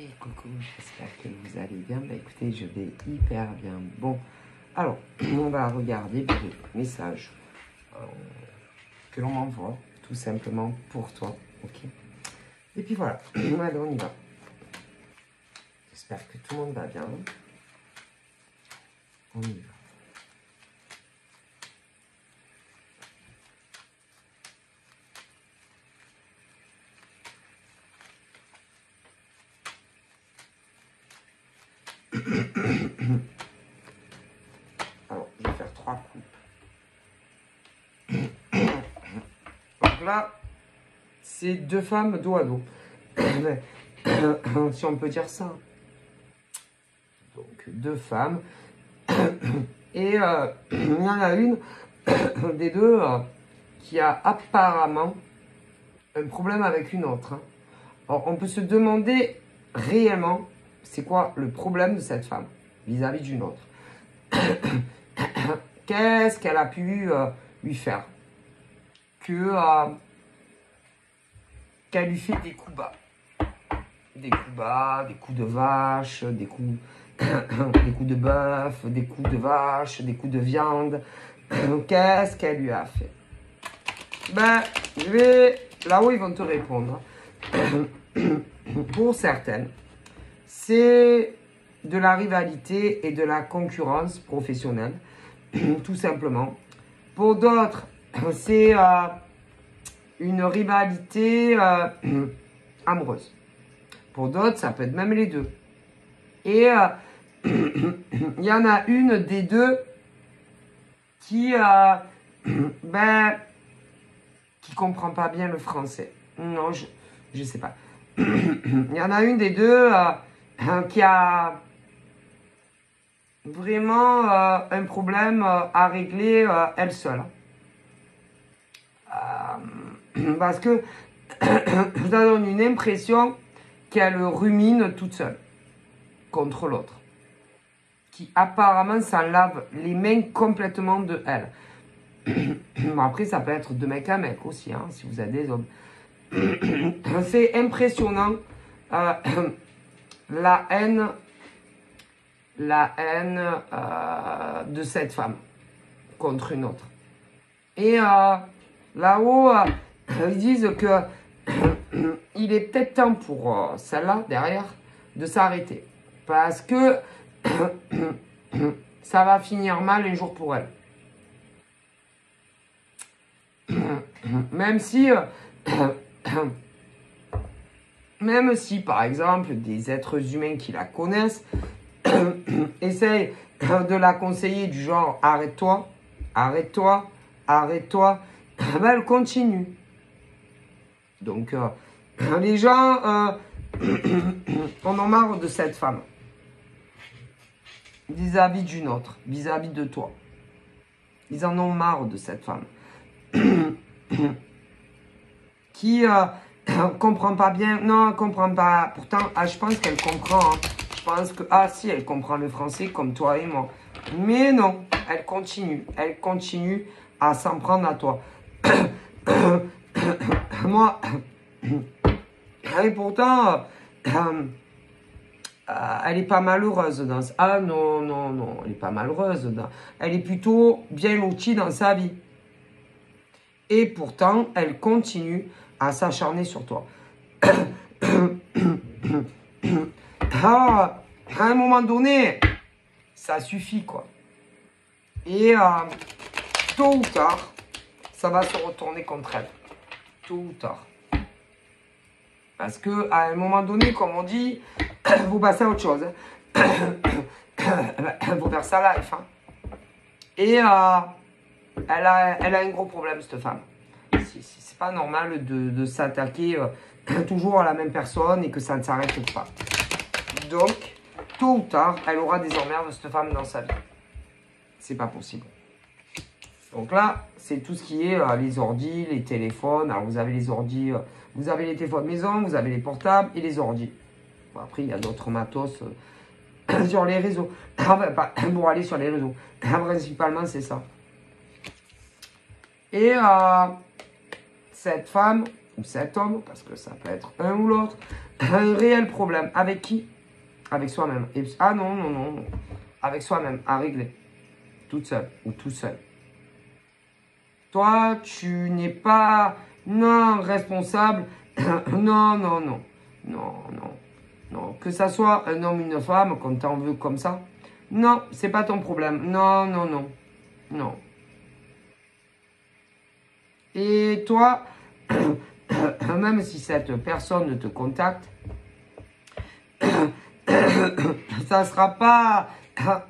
Hey, coucou, j'espère que vous allez bien. Bah écoutez, je vais hyper bien. Bon, alors, on va regarder les messages que l'on m'envoie, tout simplement pour toi, ok? Et puis voilà, allez, on y va. J'espère que tout le monde va bien. On y va. Alors, je vais faire 3 coupes. Donc là, c'est 2 femmes dos à dos. Si on peut dire ça. Donc, 2 femmes. Et il y en a une des deux qui a apparemment un problème avec une autre. Alors, on peut se demander réellement c'est quoi le problème de cette femme vis-à-vis d'une autre. Qu'est-ce qu'elle a pu lui faire qu'elle lui fait des coups bas. Des coups bas, des coups de vache, des coups de bœuf, des coups de vache, des coups de viande. Qu'est-ce qu'elle lui a fait? Ben, je vais là où ils vont te répondre. Pour certaines, c'est de la rivalité et de la concurrence professionnelle, tout simplement. Pour d'autres, c'est une rivalité amoureuse. Pour d'autres, ça peut être même les deux. Et il y en a une des deux qui comprend pas bien le français. Non, je sais pas. Il y en a une des deux qui a vraiment un problème à régler elle seule. Parce que ça donne une impression qu'elle rumine toute seule contre l'autre, qui apparemment s'en lave les mains complètement de elle. Bon, après, ça peut être de mec à mec aussi, hein, si vous êtes des hommes. C'est impressionnant la haine de cette femme contre une autre. Et là-haut, ils disent que il est peut-être temps pour celle-là, derrière, de s'arrêter. Parce que ça va finir mal un jour pour elle. Même si, par exemple, des êtres humains qui la connaissent essayent de la conseiller du genre « arrête-toi, arrête-toi, arrête-toi », ben elle continue. Donc, les gens en ont marre de cette femme vis-à-vis d'une autre, vis-à-vis de toi. Ils en ont marre de cette femme qui comprend pas bien. Non, elle comprend pas. Pourtant, je pense qu'elle comprend. Hein. Je pense que, si, elle comprend le français comme toi et moi. Mais non, elle continue. Elle continue à s'en prendre à toi. Moi, et pourtant, elle est pas malheureuse dans ça. Ah non, non, non, elle est pas malheureuse. Elle est plutôt bien lotie dans sa vie. Et pourtant, elle continue à s'acharner sur toi. À un moment donné, ça suffit, quoi. Et tôt ou tard, ça va se retourner contre elle. Tôt ou tard. Parce que à un moment donné, comme on dit, vous passez à autre chose. Vous faire sa life. Hein. Et elle a un gros problème, cette femme. C'est pas normal de s'attaquer toujours à la même personne et que ça ne s'arrête pas. Donc, tôt ou tard, elle aura des emmerdes, cette femme, dans sa vie. C'est pas possible. Donc là, c'est tout ce qui est les ordis, les téléphones. Alors, vous avez les ordis, vous avez les téléphones maison, vous avez les portables et les ordis. Bon, après, il y a d'autres matos sur les réseaux. Pour aller sur les réseaux. Principalement, c'est ça. Et cette femme, ou cet homme, parce que ça peut être un ou l'autre, un réel problème. Avec qui? Avec soi-même. Ah non, non, non, non. Avec soi-même, à régler. Toute seule ou tout seul. Toi, tu n'es pas, non, responsable. Non, non, non. Non, non. Non. Que ça soit un homme ou une femme, quand t'en veux comme ça. Non, c'est pas ton problème. Non, non, non. Non. Et toi, même si cette personne te contacte, ça sera pas,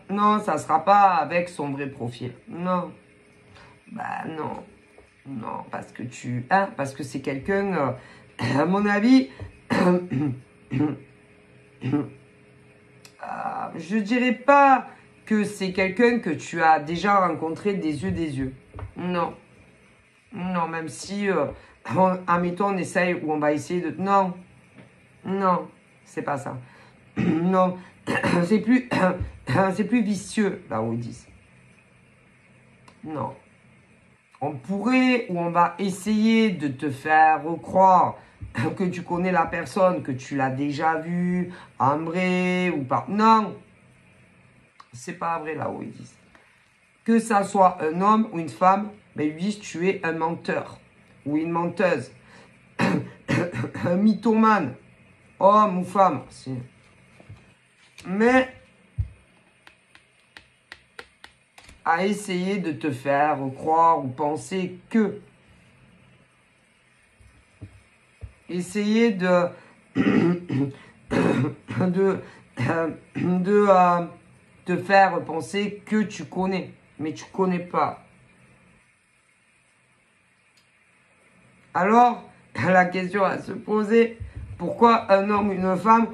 non, ça sera pas avec son vrai profil. Non. Bah non. Non, parce que parce que c'est quelqu'un, à mon avis, je dirais pas que c'est quelqu'un que tu as déjà rencontré des yeux. Non. Non, même si, admettons, on essaye ou on va essayer de... Non. Non, c'est pas ça. Non, c'est plus, c'est plus vicieux, là où ils disent. Non. On pourrait ou on va essayer de te faire croire que tu connais la personne, que tu l'as déjà vue en vrai ou pas. Non, c'est pas vrai là où ils disent. Que ça soit un homme ou une femme, ben ils disent tu es un menteur ou une menteuse, un mythomane, homme ou femme. Mais à essayer de te faire croire ou penser que. Essayer de te faire penser que tu connais, mais tu connais pas. Alors, la question à se poser, pourquoi un homme ou une femme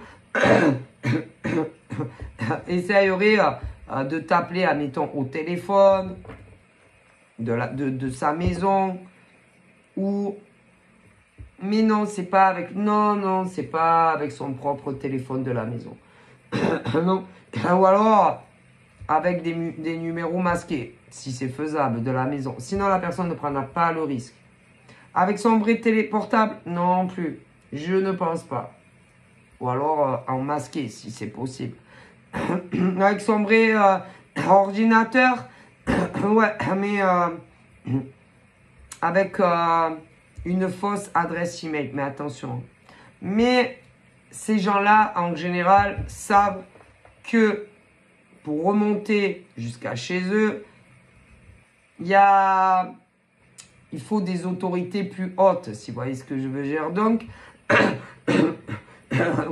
essayerait de t'appeler, admettons, au téléphone, de sa maison, ou... Mais non, c'est pas avec... Non, non, c'est pas avec son propre téléphone de la maison. Non. Ou alors, avec des numéros masqués, si c'est faisable, de la maison. Sinon, la personne ne prendra pas le risque. Avec son vrai téléportable, non plus. Je ne pense pas. Ou alors en masqué, si c'est possible. Avec son vrai ordinateur, ouais, mais avec une fausse adresse email. Mais attention. Mais ces gens-là, en général, savent que pour remonter jusqu'à chez eux, il faut des autorités plus hautes, si vous voyez ce que je veux dire. Donc,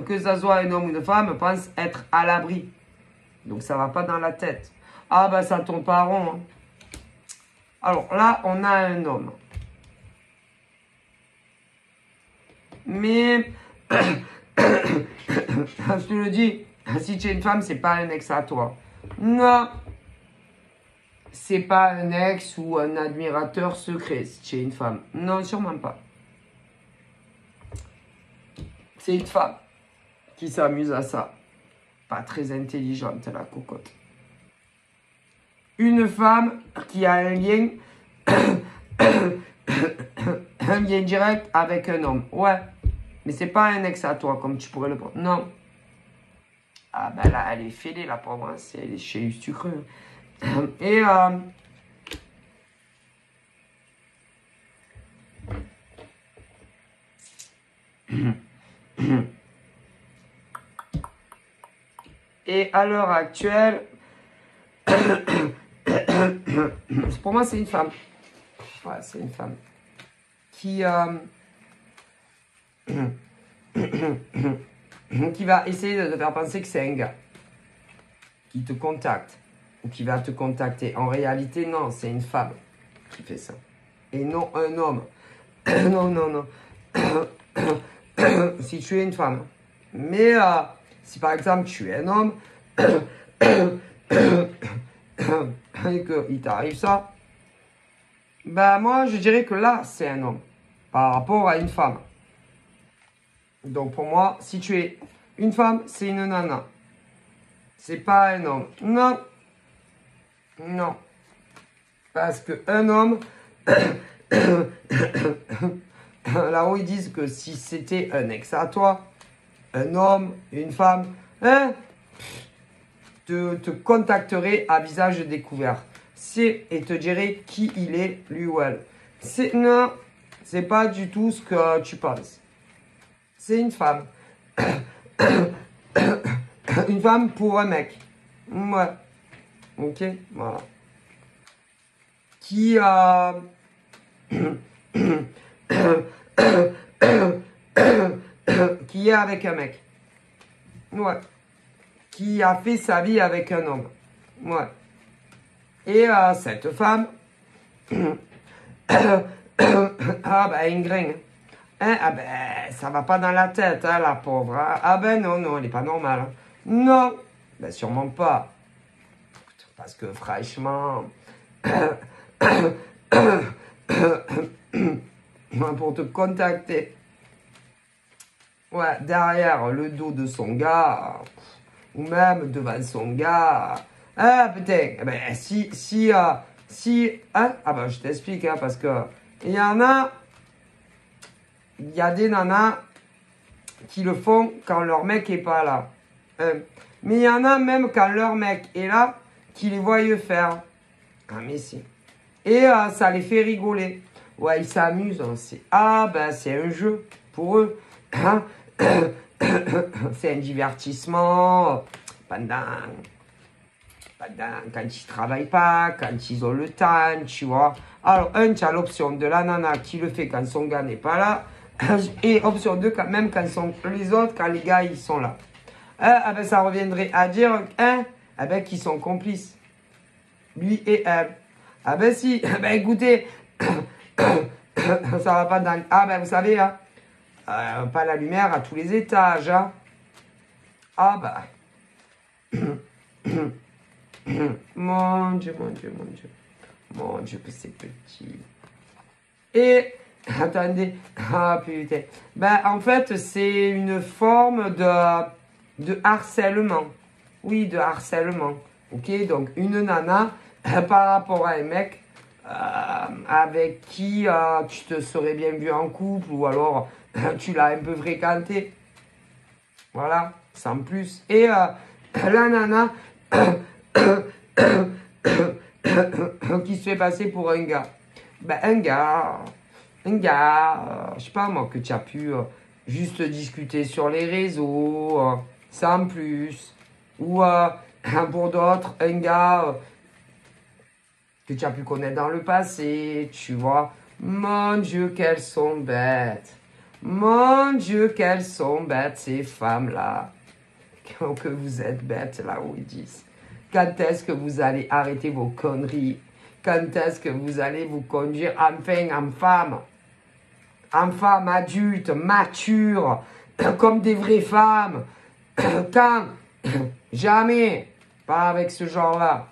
que ça soit un homme ou une femme, pense être à l'abri. Donc, ça ne va pas dans la tête. Ah, bah, ça tombe pas rond. Hein. Alors, là, on a un homme. Mais, je te le dis, si tu es une femme, c'est pas un ex à toi. Non. C'est pas un ex ou un admirateur secret si tu es une femme. Non, sûrement pas. C'est une femme qui s'amuse à ça. Pas très intelligente, la cocotte. Une femme qui a un lien, un lien direct avec un homme. Ouais, mais c'est pas un ex à toi, comme tu pourrais le prendre. Non. Ah ben là, elle est fêlée, la pauvre. Hein. Elle est chez sucreux. Et et à l'heure actuelle, pour moi, c'est une femme. Ouais, c'est une femme. Qui va essayer de te faire penser que c'est un gars. Qui te contacte. Ou qui va te contacter. En réalité, non, c'est une femme qui fait ça. Et non un homme. Non, non, non. Si tu es une femme. Mais si par exemple tu es un homme et qu'il t'arrive ça, ben moi je dirais que là c'est un homme par rapport à une femme. Donc pour moi, si tu es une femme, c'est une nana. C'est pas un homme. Non. Non. Parce qu'un homme Là-haut, ils disent que si c'était un ex à toi, un homme, une femme, hein, te contacterait à visage découvert. Et te dirait qui il est, lui ou elle. Non, c'est pas du tout ce que tu penses. C'est une femme. Une femme pour un mec. Ouais. Ok, voilà. Qui qui est avec un mec. Ouais. Qui a fait sa vie avec un homme. Ouais. Et cette femme, ah ben Ingrid, hein, ah ben ça va pas dans la tête, hein, la pauvre. Hein. Ah ben non, non, elle est pas normale. Hein. Non, ben sûrement pas. Parce que franchement, pour te contacter, ouais, derrière le dos de son gars, ou même devant son gars, ah putain, ben si, hein, ah ben je t'explique, hein, parce que il y a des nanas qui le font quand leur mec est pas là. Mais il y en a même quand leur mec est là, qui les voient faire. Ah mais si. Et ça les fait rigoler. Ouais, ils s'amusent. Hein. Ah ben c'est un jeu pour eux. Hein. C'est un divertissement pendant quand ils travaillent pas, quand ils ont le temps, tu vois. Alors, tu as l'option de la nana qui le fait quand son gars n'est pas là. Et option 2, même quand les autres, quand les gars, ils sont là. Ah ben, ça reviendrait à dire, qu'ils sont complices. Lui et elle. Ah ben si, ben écoutez, ça va pas dans... Ah ben vous savez, hein, pas la lumière à tous les étages. Hein. Ah ben... Mon Dieu, mon Dieu, mon Dieu. Mon Dieu, que c'est petit. Et, attendez, ah putain. Ben, en fait, c'est une forme de harcèlement. Oui, de harcèlement. Ok, donc une nana par rapport à un mec avec qui tu te serais bien vu en couple ou alors tu l'as un peu fréquenté. Voilà, sans plus. Et la nana qui se fait passer pour un gars. Ben, un gars, je sais pas moi, que tu as pu juste discuter sur les réseaux, sans plus. Ou pour d'autres, un gars que tu as pu connaître dans le passé, tu vois. Mon Dieu, qu'elles sont bêtes. Mon Dieu, qu'elles sont bêtes, ces femmes-là. Que vous êtes bêtes, là où ils disent. Quand est-ce que vous allez arrêter vos conneries? Quand est-ce que vous allez vous conduire enfin en femme? En femme adulte, mature, comme des vraies femmes. Quand? Jamais. Pas avec ce genre-là.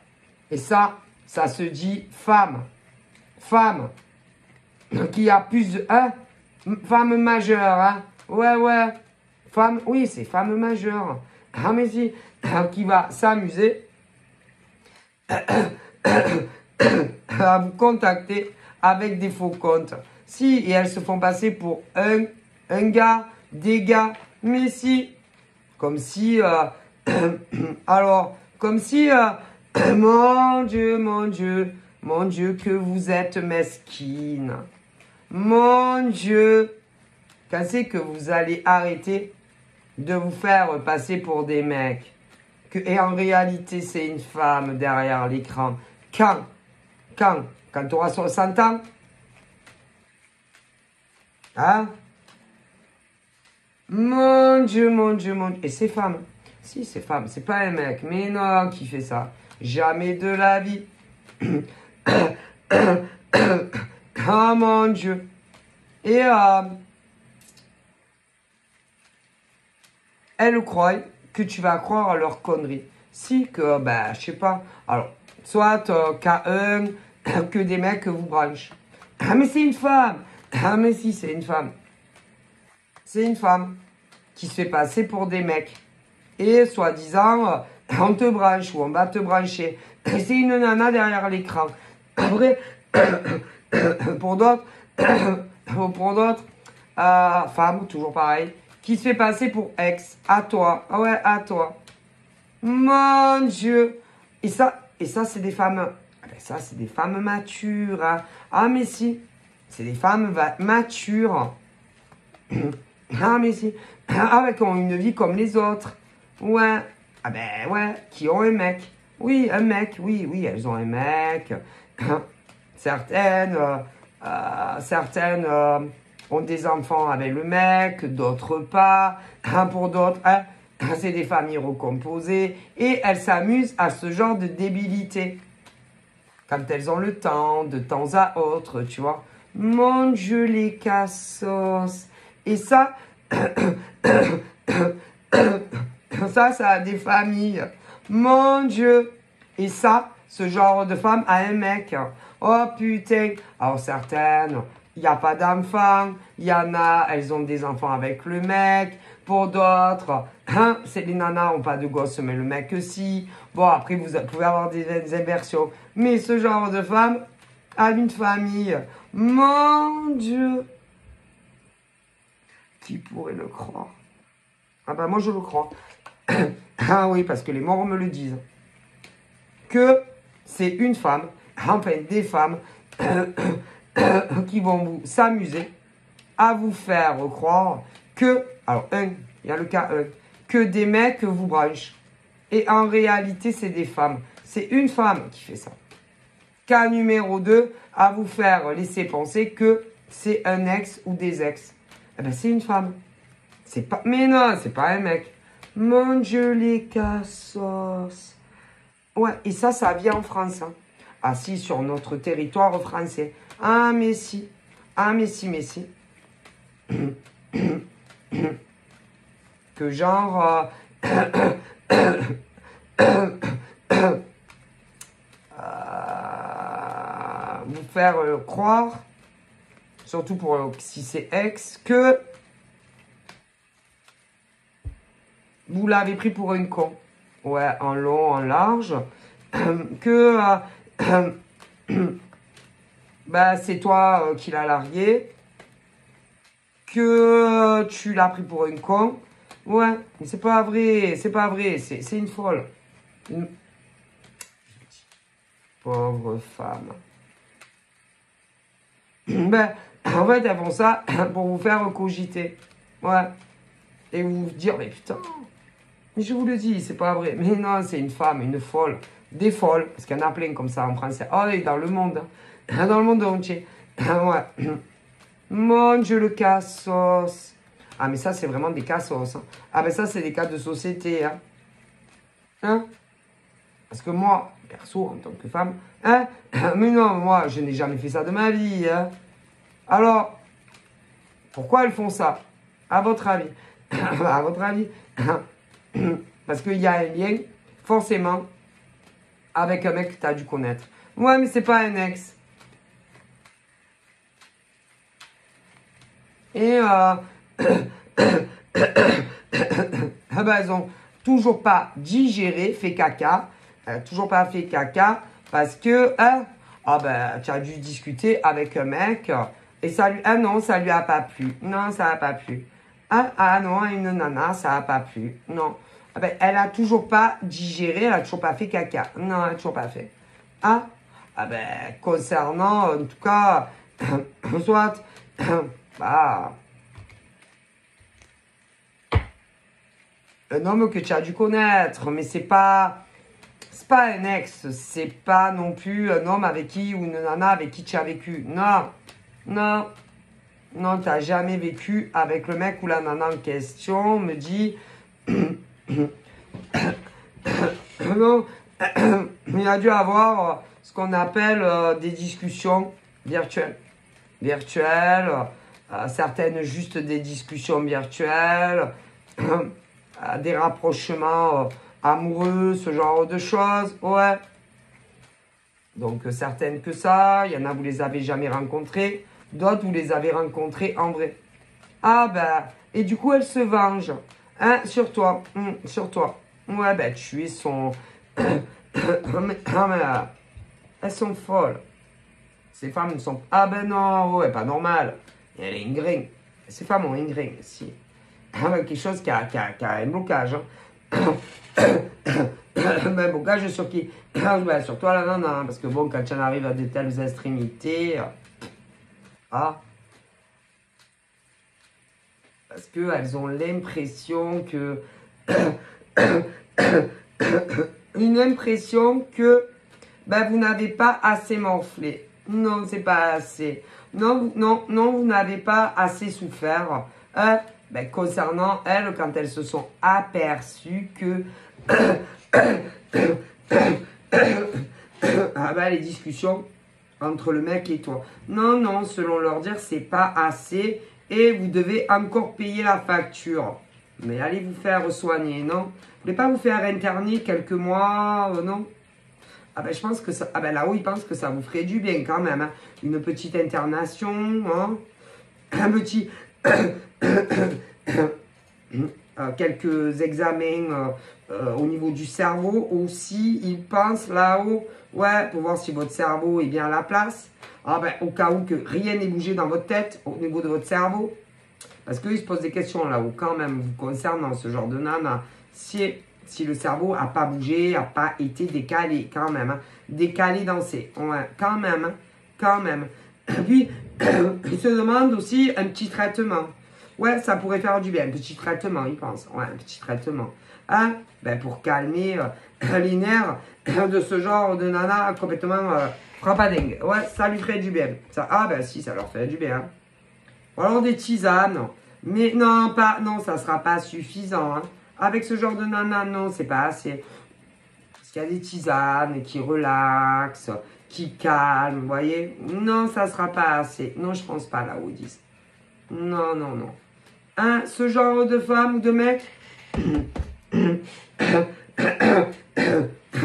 Et ça se dit femme. Femme. Qui a plus de... Hein? Femme majeure, hein? Ouais, ouais. Femme, oui, c'est femme majeure. Ah, mais si. Qui va s'amuser à vous contacter avec des faux comptes. Si, et elles se font passer pour un gars, des gars, mais si, comme si, alors, comme si, mon Dieu, mon Dieu, mon Dieu, que vous êtes mesquine. Mon Dieu, quand c'est que vous allez arrêter de vous faire passer pour des mecs? Et en réalité, c'est une femme derrière l'écran. Quand tu auras 60 ans? Hein? Mon Dieu, mon Dieu, mon Dieu. Et c'est femme. Si, c'est femme. C'est pas un mec. Mais non, qui fait ça? Jamais de la vie. Oh mon Dieu. Et elle croit que tu vas croire à leurs conneries. Si que, ben, je sais pas. Alors, soit que des mecs que vous branchez. Ah, mais c'est une femme. Ah, mais si, c'est une femme. C'est une femme qui se fait passer pour des mecs. Et soi-disant, on te branche ou on va te brancher. C'est une nana derrière l'écran. Après, pour d'autres, femme, toujours pareil, qui se fait passer pour ex. À toi. Ah ouais, à toi. Mon Dieu. Et ça c'est des femmes. Ça, c'est des femmes matures. Hein. Ah, mais si. C'est des femmes matures. Ah, mais si. Ah, qui ont une vie comme les autres. Ouais. Ah, ben, ouais. Qui ont un mec. Oui, un mec. Oui, oui, elles ont un mec. Certaines ont des enfants avec le mec, d'autres pas. Pour d'autres, c'est des familles recomposées. Et elles s'amusent à ce genre de débilité. Quand elles ont le temps, de temps à autre, tu vois. Mon Dieu, les cassos. Et ça, ça a des familles. Mon Dieu. Et ça, ce genre de femme a un mec. Oh putain. Alors certaines, il n'y a pas d'enfants. Il y en a, elles ont des enfants avec le mec. Pour d'autres, c'est les nanas n'ont pas de gosses, mais le mec si. Bon, après, vous pouvez avoir des inversions. Mais ce genre de femme a une famille. Mon Dieu. Qui pourrait le croire? Ah ben, moi, je le crois. Ah oui, parce que les morts me le disent. Que c'est une femme, enfin des femmes, qui vont vous s'amuser à vous faire croire que, alors il y a le cas que des mecs vous branchent. Et en réalité, c'est des femmes. C'est une femme qui fait ça. Cas numéro 2, à vous faire laisser penser que c'est un ex ou des ex. Eh ben, c'est une femme. C'est pas, mais non, c'est pas un mec. Mon Dieu, les cassos. Ouais, et ça vient en France. Hein. Ah si, sur notre territoire français. Ah, mais si. Ah, mais si, mais si. Que genre... vous faire croire, surtout pour si c'est ex, que vous l'avez pris pour une con. Ouais, en long, en large. Que bah, c'est toi qui l'as largué. Que tu l'as pris pour une con. Ouais, mais c'est pas vrai, c'est pas vrai, c'est une folle. Une... Pauvre femme. Ben, en fait, elles font ça pour vous faire cogiter. Ouais. Et vous dire, mais putain, mais je vous le dis, c'est pas vrai. Mais non, c'est une femme, une folle. Des folles, parce qu'il y en a plein comme ça en français. Oh, et dans le monde. Dans le monde entier. Ouais. Mon Dieu, le cassos. Ah, mais ça, c'est vraiment des cassos. Hein. Ah, ben ça, c'est des cas de société. Hein. Hein? Parce que moi, perso, en tant que femme, hein? Mais non, moi, je n'ai jamais fait ça de ma vie. Hein? Alors, pourquoi elles font ça? À votre avis? À votre avis? Parce qu'il y a un lien, forcément, avec un mec que tu as dû connaître. Ouais, mais c'est pas un ex. Et ah ben, elles ont toujours pas digéré, fait caca. Toujours pas fait caca parce que ah ben, tu as dû discuter avec un mec et ça lui, ah non, ça lui a pas plu. Non, ça a pas plu. Ah non, une nana, ça a pas plu. Non. Ah ben, elle a toujours pas digéré, elle a toujours pas fait caca. Non, elle a toujours pas fait. Ah ben, concernant, en tout cas, soit, bah, un homme que tu as dû connaître, mais c'est pas un ex, c'est pas non plus un homme avec qui, ou une nana avec qui tu as vécu. Non, non, non, tu n'as jamais vécu avec le mec ou la nana en question, me dit, non, il a dû avoir ce qu'on appelle des discussions virtuelles. Certaines juste des discussions virtuelles, des rapprochements amoureux, ce genre de choses, ouais. Donc, certaines que ça, il y en a, vous les avez jamais rencontrées, d'autres, vous les avez rencontrées en vrai. Ah, ben, et du coup, elles se vengent, hein, sur toi, sur toi. Ouais, ben, tu es son... mais, elles sont folles. Ces femmes ne sont... Ah, ben non, ouais, pas normal. Elle est une graine. Ces femmes ont un grain, si. Quelque chose qui a un blocage. Hein. Un blocage sur qui? Ben, sur toi, la nana. Parce que bon, quand tu en arrives à de telles extrémités... Ah. Parce qu'elles ont l'impression que... Une impression que ben, vous n'avez pas assez morflé. Non, c'est pas assez. Non, vous n'avez pas assez souffert. Ben, concernant elles, quand elles se sont aperçues que ah ben, les discussions entre le mec et toi. Non, selon leur dire, c'est pas assez et vous devez encore payer la facture. Mais allez vous faire soigner, non? Vous voulez pas vous faire interner quelques mois, non? Ah ben je pense que ça, ah ben là-haut, ils pensent que ça vous ferait du bien quand même. Hein. Une petite internation, hein. Un petit... quelques examens au niveau du cerveau aussi. Ils pensent là-haut, ouais, pour voir si votre cerveau est bien à la place. Ah ben, au cas où que rien n'est bougé dans votre tête, au niveau de votre cerveau. Parce qu'ils se posent des questions là-haut, quand même, vous concernant ce genre de nana. Si le cerveau n'a pas bougé, n'a pas été décalé, quand même. Hein. Décalé dans ses... Ouais, quand même, hein, quand même. Puis, ils se demandent aussi un petit traitement. Ouais, ça pourrait faire du bien. Un petit traitement, ils pensent. Ouais, un petit traitement. Hein? Ben, pour calmer les nerfs de ce genre de nana complètement frappadingue. Ouais, ça lui ferait du bien. Ça, ah ben si, ça leur fait du bien. Hein. Ou alors des tisanes. Mais non, ça ne sera pas suffisant. Hein. Avec ce genre de nana, non, c'est pas assez. Parce qu'il y a des tisanes qui relaxent, qui calment, vous voyez. Non, ça ne sera pas assez. Non, je pense pas là où ils disent. Non. Hein, ce genre de femme ou de mec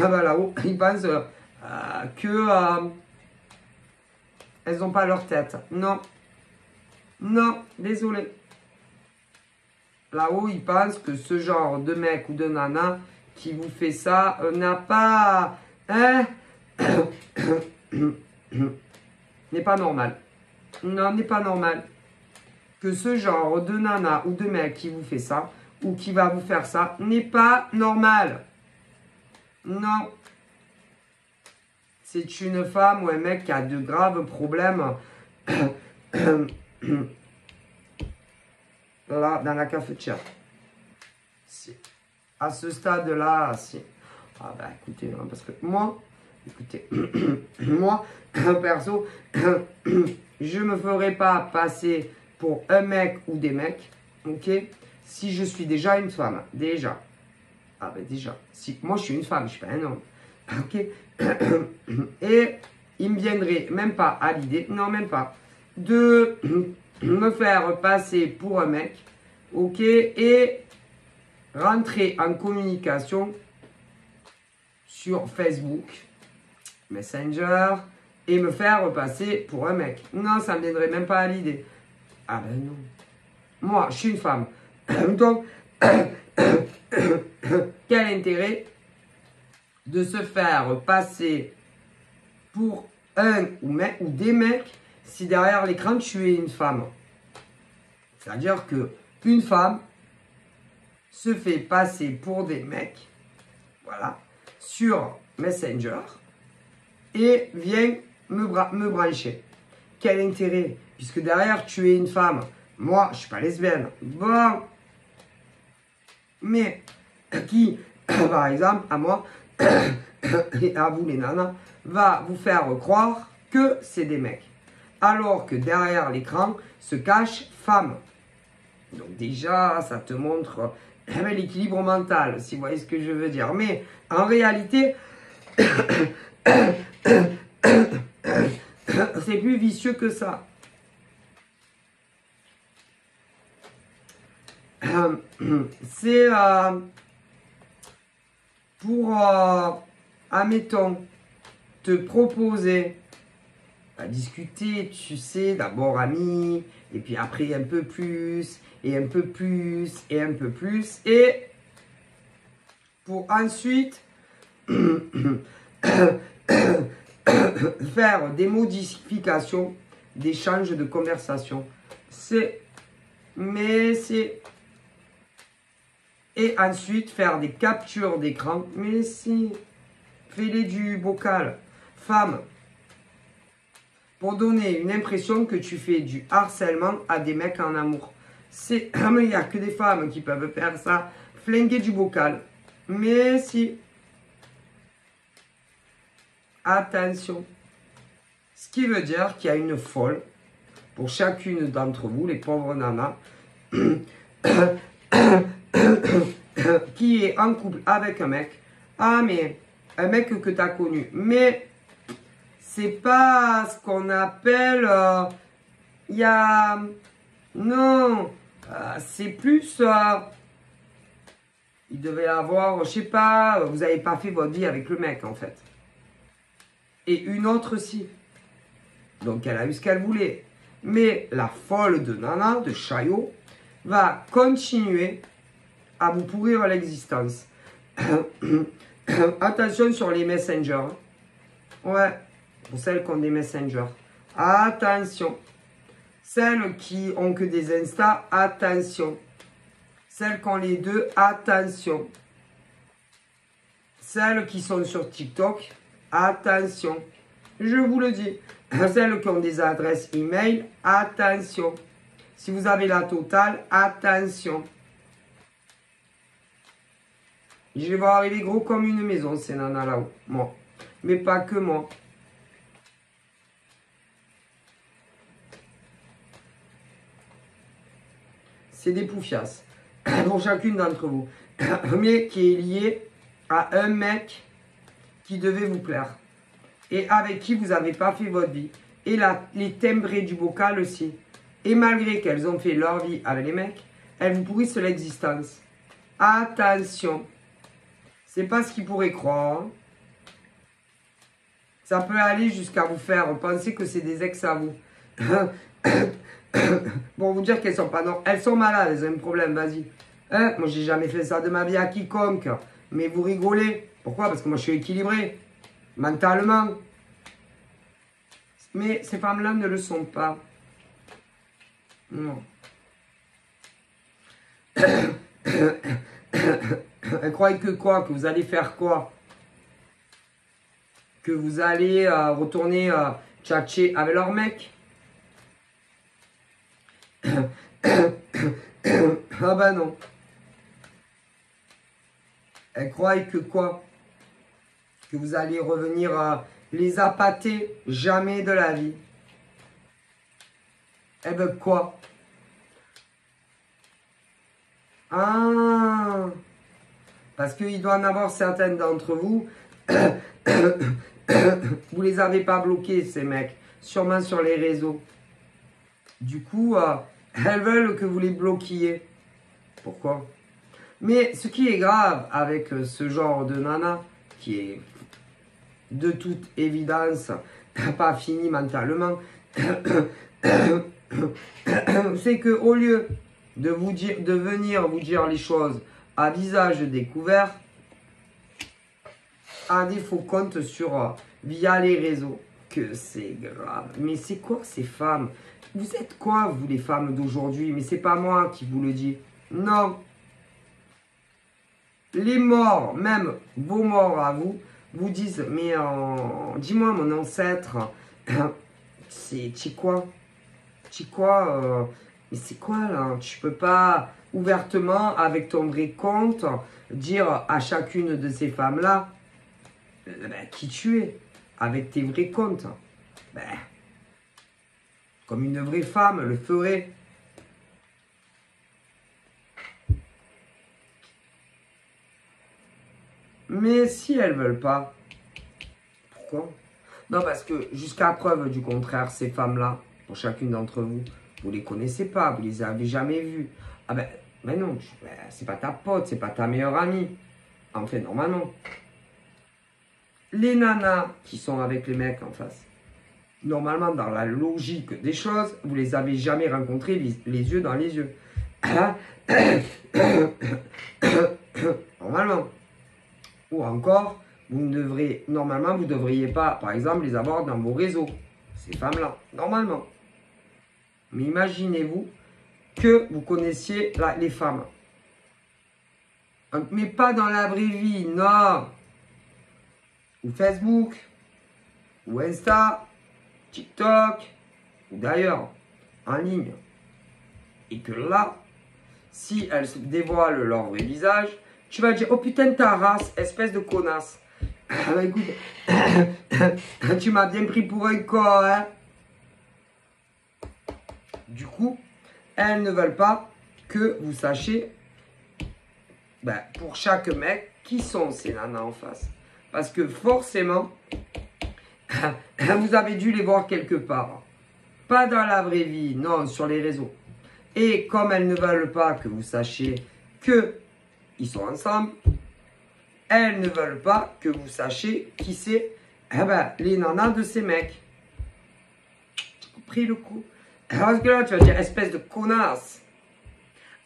ah bah là-haut, ils pensent que elles n'ont pas leur tête. Non, désolé. Là-haut, ils pensent que ce genre de mec ou de nana qui vous fait ça n'a pas... Hein, n'est pas normal. Non, n'est pas normal. Que ce genre de nana ou de mec qui vous fait ça, ou qui va vous faire ça, n'est pas normal. Non. C'est une femme ou un mec qui a de graves problèmes là, dans la cafetière. Si. À ce stade-là, si. Ah ben écoutez, hein, parce que moi, écoutez, moi, perso, je me ferai pas passer pour un mec ou des mecs, ok, si je suis déjà une femme, déjà. Ah ben déjà, si moi je suis une femme, je suis pas un homme, ok. Et il me viendrait même pas à l'idée, non même pas, de me faire passer pour un mec, ok, et rentrer en communication sur Facebook, Messenger, et me faire passer pour un mec. Non, ça me viendrait même pas à l'idée. Ah ben non. Moi, je suis une femme. Donc, quel intérêt de se faire passer pour un ou des mecs si derrière l'écran tu es une femme? C'est-à-dire que une femme se fait passer pour des mecs, voilà, sur Messenger et vient me brancher. Quel intérêt? Puisque derrière tu es une femme. Moi, je ne suis pas lesbienne. Bon. Mais qui, par exemple, à moi, et à vous les nanas, va vous faire croire que c'est des mecs. Alors que derrière l'écran se cache femme. Donc déjà, ça te montre l'équilibre mental, si vous voyez ce que je veux dire. Mais en réalité, c'est plus vicieux que ça. C'est pour, admettons, te proposer à discuter, tu sais, d'abord amis, et puis après un peu plus, et un peu plus, et un peu plus, et pour ensuite faire des modifications, des changes de conversation. C'est Mais si. Et ensuite, faire des captures d'écran. Mais si. Fais-les du bocal. Femme. Pour donner une impression que tu fais du harcèlement à des mecs en amour. C'est, il n'y a que des femmes qui peuvent faire ça. Flinguer du bocal. Mais si. Attention. Ce qui veut dire qu'il y a une folle pour chacune d'entre vous, les pauvres nanas, qui est en couple avec un mec. Ah, mais un mec que tu as connu. Mais c'est pas ce qu'on appelle... Il y a... Non. C'est plus... il devait avoir, je sais pas, vous n'avez pas fait votre vie avec le mec, en fait. Et une autre aussi. Donc, elle a eu ce qu'elle voulait. Mais la folle de Nana, de Chaillot, va continuer à vous pourrir l'existence. Attention sur les messengers. Ouais, pour celles qui ont des messengers. Attention. Celles qui ont que des Insta, attention. Celles qui ont les deux, attention. Celles qui sont sur TikTok, attention. Je vous le dis. Celles qui ont des adresses email, attention. Si vous avez la totale, attention. Je vais voir arriver gros comme une maison, ces nanas là-haut. Moi. Mais pas que moi. C'est des poufiasses. Pour chacune d'entre vous. Mais qui est lié à un mec qui devait vous plaire. Et avec qui vous n'avez pas fait votre vie. Et là, les timbrés du bocal aussi. Et malgré qu'elles ont fait leur vie avec les mecs, elles vous pourrissent l'existence. Attention. C'est pas ce qu'ils pourraient croire. Ça peut aller jusqu'à vous faire penser que c'est des ex à vous. Pour vous dire qu'elles sont pas... Non, elles sont malades, elles ont un problème, vas-y. Hein? Moi, j'ai jamais fait ça de ma vie à quiconque. Mais vous rigolez. Pourquoi? Parce que moi, je suis équilibré. Mentalement. Mais ces femmes-là ne le sont pas. Non. Elles croient que quoi? Que vous allez faire quoi? Que vous allez retourner tchatcher avec leur mec? Ah ben non. Elles croient que quoi? Que vous allez revenir les appâter? Jamais de la vie. Elles veulent quoi? Ah, parce qu'il doit en avoir certaines d'entre vous. Vous les avez pas bloqués, ces mecs. Sûrement sur les réseaux. Du coup, elles veulent que vous les bloquiez. Pourquoi? Mais ce qui est grave avec ce genre de nana, qui est de toute évidence pas fini mentalement, c'est que au lieu de vous dire, de venir vous dire les choses à visage découvert, à des faux comptes sur via les réseaux, que c'est grave. Mais c'est quoi ces femmes? Vous êtes quoi, vous, les femmes d'aujourd'hui? Mais c'est pas moi qui vous le dis. Non. Les morts, même vos morts à vous, vous disent, mais dis-moi, mon ancêtre, c'est quoi? Mais c'est quoi, là? Tu peux pas, ouvertement, avec ton vrai compte, dire à chacune de ces femmes-là, qui tu es, avec tes vrais comptes. Comme une vraie femme le ferait. Mais si elles veulent pas, pourquoi? Non, parce que jusqu'à preuve du contraire, ces femmes-là, pour chacune d'entre vous, vous les connaissez pas, vous les avez jamais vues. Ah ben non, c'est pas ta pote, c'est pas ta meilleure amie. En fait, normalement. Les nanas qui sont avec les mecs en face, normalement, dans la logique des choses, vous les avez jamais rencontrés les yeux dans les yeux. Normalement. Ou encore, normalement, vous ne devriez pas, par exemple, les avoir dans vos réseaux. Ces femmes-là, normalement. Mais imaginez-vous que vous connaissiez les femmes. Mais pas dans la vraie vie, non. Ou Facebook, ou Insta, TikTok, ou d'ailleurs, en ligne. Et que là, si elles se dévoilent leur vrai visage, tu vas dire, oh putain, ta race, espèce de connasse. Bah écoute, tu m'as bien pris pour un corps, hein. Du coup, elles ne veulent pas que vous sachiez, ben, pour chaque mec, qui sont ces nanas en face. Parce que forcément, vous avez dû les voir quelque part. Pas dans la vraie vie, non, sur les réseaux. Et comme elles ne veulent pas que vous sachiez qu'ils sont ensemble, elles ne veulent pas que vous sachiez qui c'est les nanas de ces mecs. J'ai pris le coup. Parce que là, tu vas dire, espèce de connasse.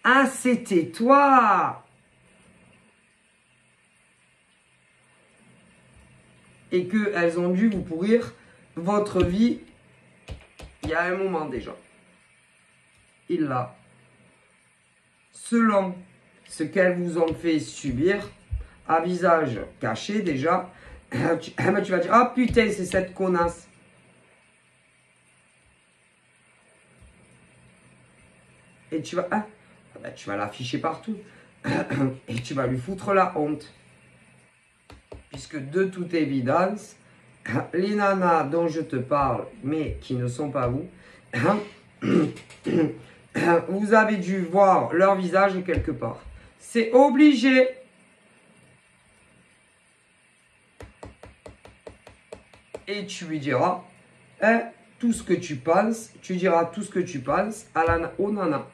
Ah, c'était toi. Et qu'elles ont dû vous pourrir votre vie il y a un moment déjà. Et là, selon ce qu'elles vous ont fait subir, à visage caché déjà, tu vas dire, ah putain, c'est cette connasse. Et tu vas, tu vas l'afficher partout. Et tu vas lui foutre la honte. Puisque de toute évidence, les nanas dont je te parle, mais qui ne sont pas vous, vous avez dû voir leur visage quelque part. C'est obligé. Et tu lui diras tout ce que tu penses. Tu diras tout ce que tu penses aux nanas.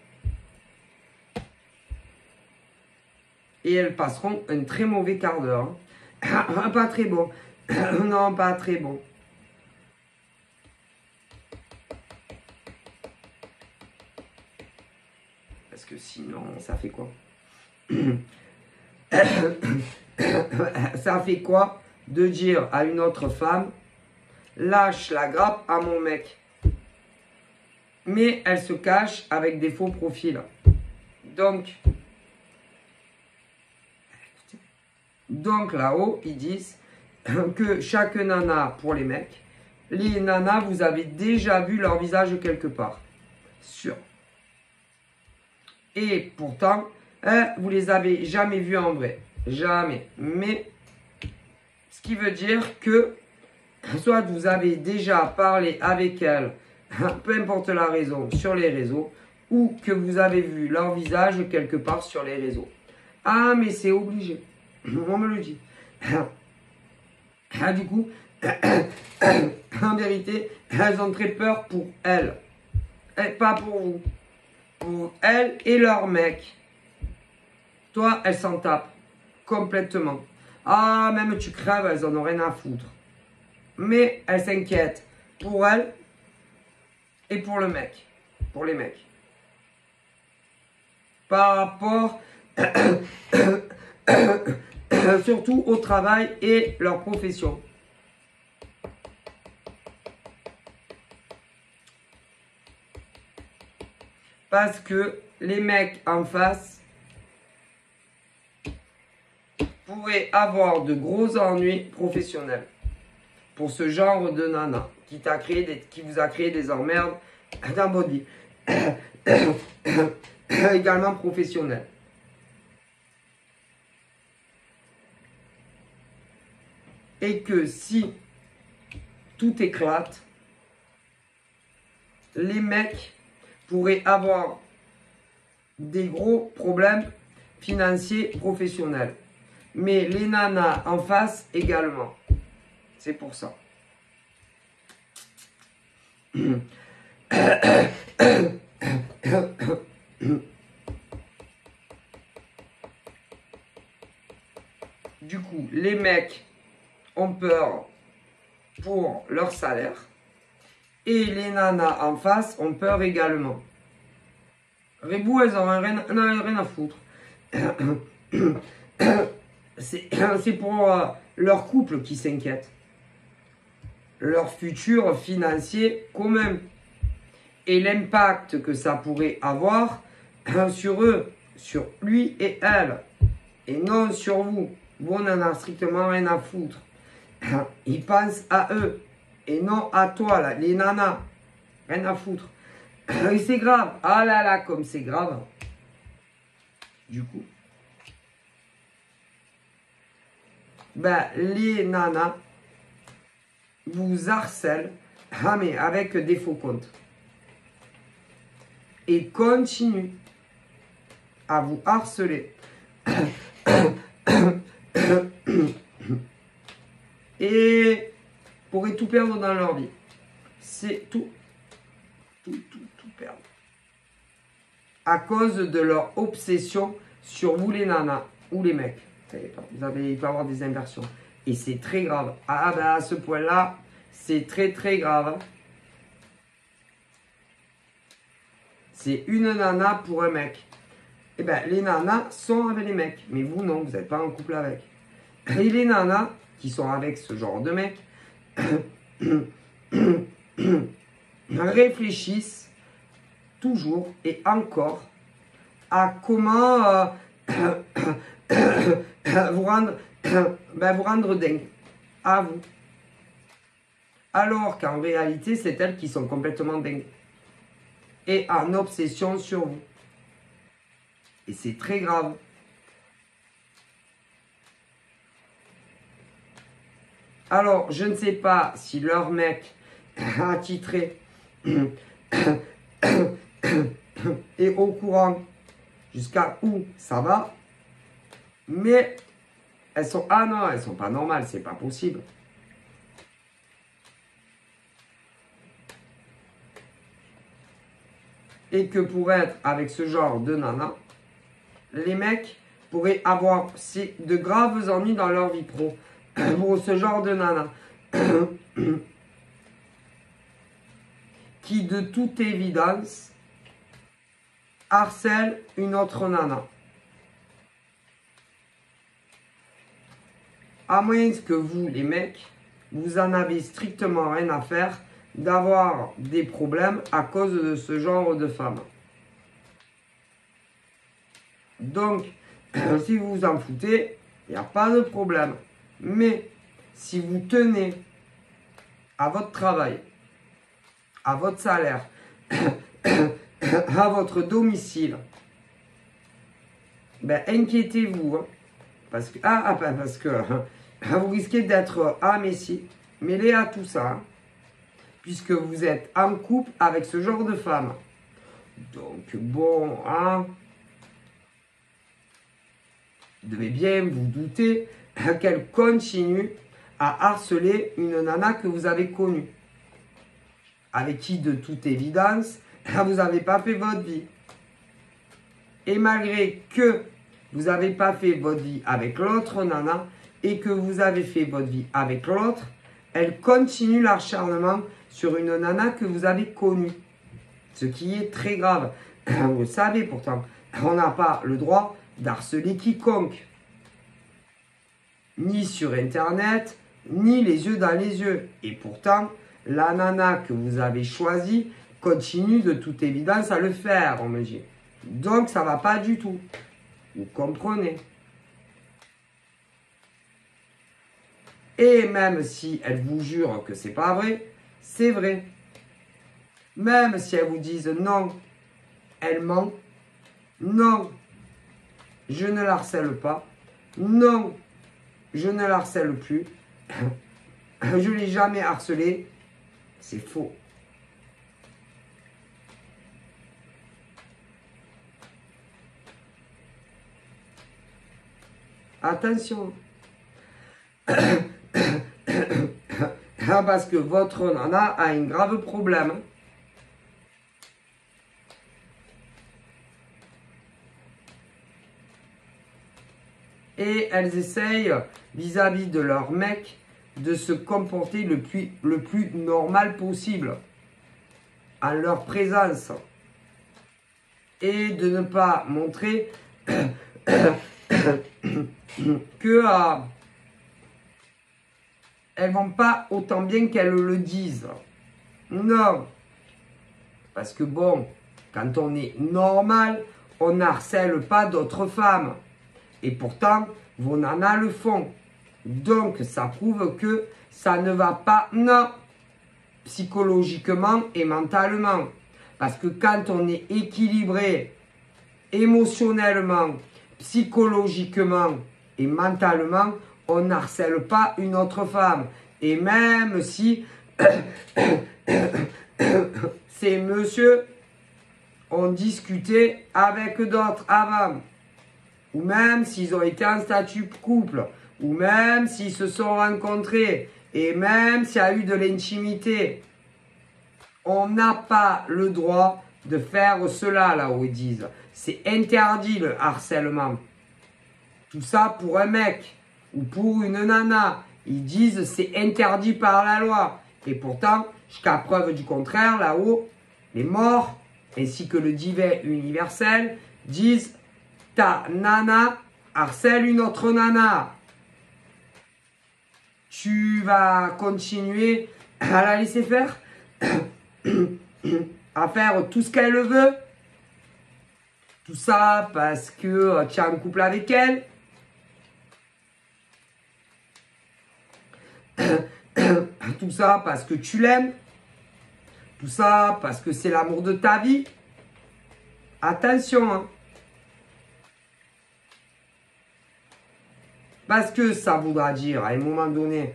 Et elles passeront un très mauvais quart d'heure. Pas très bon. Non, pas très bon. Parce que sinon, ça fait quoi? Ça fait quoi de dire à une autre femme, lâche la grappe à mon mec? Mais elle se cache avec des faux profils. Donc là-haut, ils disent que chaque nana pour les mecs, les nanas, vous avez déjà vu leur visage quelque part. Sûr. Et pourtant, vous les avez jamais vus en vrai. Jamais. Mais, ce qui veut dire que, soit vous avez déjà parlé avec elles, peu importe la raison, sur les réseaux, ou que vous avez vu leur visage quelque part sur les réseaux. Ah, mais c'est obligé. On me le dit. Du coup, en vérité, elles ont très peur pour elles. Et pas pour vous. Pour elles et leur mec. Toi, elles s'en tapent. Complètement. Ah, même tu crèves, elles en ont rien à foutre. Mais elles s'inquiètent. Pour elles et pour le mec. Pour les mecs. Par rapport... surtout au travail et leur profession. Parce que les mecs en face pourraient avoir de gros ennuis professionnels pour ce genre de nana qui vous a créé des emmerdes dans votre vie. Également professionnels. Et que si tout éclate, les mecs pourraient avoir des gros problèmes financiers professionnels. Mais les nanas en face également. C'est pour ça. Du coup, les mecs ont peur pour leur salaire et les nanas en face ont peur également. Rébou, elles n'ont rien à foutre. C'est pour leur couple qui s'inquiète. Leur futur financier commun. et l'impact que ça pourrait avoir sur eux, sur lui et elle, et non sur vous. Vous, on n'en a strictement rien à foutre. Ils pensent à eux et non à toi, là, les nanas. Rien à foutre. Et c'est grave. Ah là là, comme c'est grave. Du coup, ben, les nanas vous harcèlent, mais avec des faux comptes. Et continuent à vous harceler. Et pourraient tout perdre dans leur vie. C'est tout perdre. À cause de leur obsession sur vous les nanas ou les mecs. Il peut y avoir des inversions. Et c'est très grave. Ah ben à ce point-là, c'est très très grave. C'est une nana pour un mec. Et ben les nanas sont avec les mecs. Mais vous non, vous n'êtes pas en couple avec. Et les nanas qui sont avec ce genre de mec réfléchissent toujours et encore à comment vous rendre dingue à vous. Alors qu'en réalité, c'est elles qui sont complètement dingues et en obsession sur vous. Et c'est très grave. Alors, je ne sais pas si leur mec attitré est au courant jusqu'à où ça va, mais elles sont... Ah non, elles sont pas normales, c'est pas possible. Et que pour être avec ce genre de nana, les mecs pourraient avoir de graves ennuis dans leur vie pro. Pour ce genre de nana. Qui de toute évidence harcèle une autre nana. À moins que vous, les mecs, vous en avez strictement rien à faire d'avoir des problèmes à cause de ce genre de femme. Donc, si vous vous en foutez, il n'y a pas de problème. Mais si vous tenez à votre travail, à votre salaire, à votre domicile, ben inquiétez-vous. Hein, parce que vous risquez d'être mêlé à tout ça. Hein, puisque vous êtes en couple avec ce genre de femme. Donc bon, hein, vous devez bien vous douter qu'elle continue à harceler une nana que vous avez connue. Avec qui, de toute évidence, vous n'avez pas fait votre vie. Et malgré que vous n'avez pas fait votre vie avec l'autre nana et que vous avez fait votre vie avec l'autre, elle continue l'acharnement sur une nana que vous avez connue. Ce qui est très grave. Vous le savez pourtant, on n'a pas le droit d'harceler quiconque. Ni sur Internet, ni les yeux dans les yeux. Et pourtant, la nana que vous avez choisie continue de toute évidence à le faire, on me dit. Donc, ça ne va pas du tout. Vous comprenez? Et même si elle vous jure que c'est pas vrai, c'est vrai. Même si elle vous dise non, elle ment. Non, je ne la harcèle pas. Non, je ne la harcèle plus. Je ne l'ai jamais harcelée. C'est faux. Attention. Parce que votre nana a un grave problème. Et elles essayent, vis-à-vis de leur mec, de se comporter le plus normal possible en leur présence. Et de ne pas montrer que elles vont pas autant bien qu'elles le disent. Non. Parce que bon, quand on est normal, on n'harcèle pas d'autres femmes. Et pourtant, vos nanas le font. Donc, ça prouve que ça ne va pas, non, psychologiquement et mentalement. Parce que quand on est équilibré émotionnellement, psychologiquement et mentalement, on n'harcèle pas une autre femme. Et même si ces messieurs ont discuté avec d'autres avant, ou même s'ils ont été en statut couple, ou même s'ils se sont rencontrés, et même s'il y a eu de l'intimité, on n'a pas le droit de faire cela, là où ils disent. C'est interdit le harcèlement. Tout ça pour un mec ou pour une nana. Ils disent c'est interdit par la loi. Et pourtant, jusqu'à preuve du contraire, là-haut, les morts, ainsi que le divin universel, disent ta nana harcèle une autre nana. Tu vas continuer à la laisser faire, à faire tout ce qu'elle veut. Tout ça parce que tu es en couple avec elle. Tout ça parce que tu l'aimes. Tout ça parce que c'est l'amour de ta vie. Attention, hein. Parce que ça voudra dire, à un moment donné,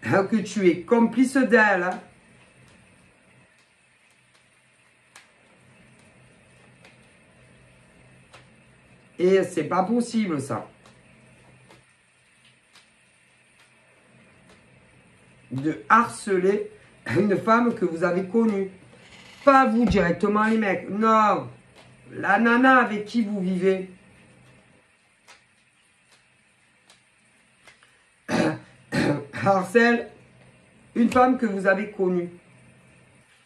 que tu es complice d'elle. Hein. Et c'est pas possible, ça. De harceler une femme que vous avez connue. Pas vous directement, les mecs. Non. La nana avec qui vous vivez. Harcèle une femme que vous avez connue.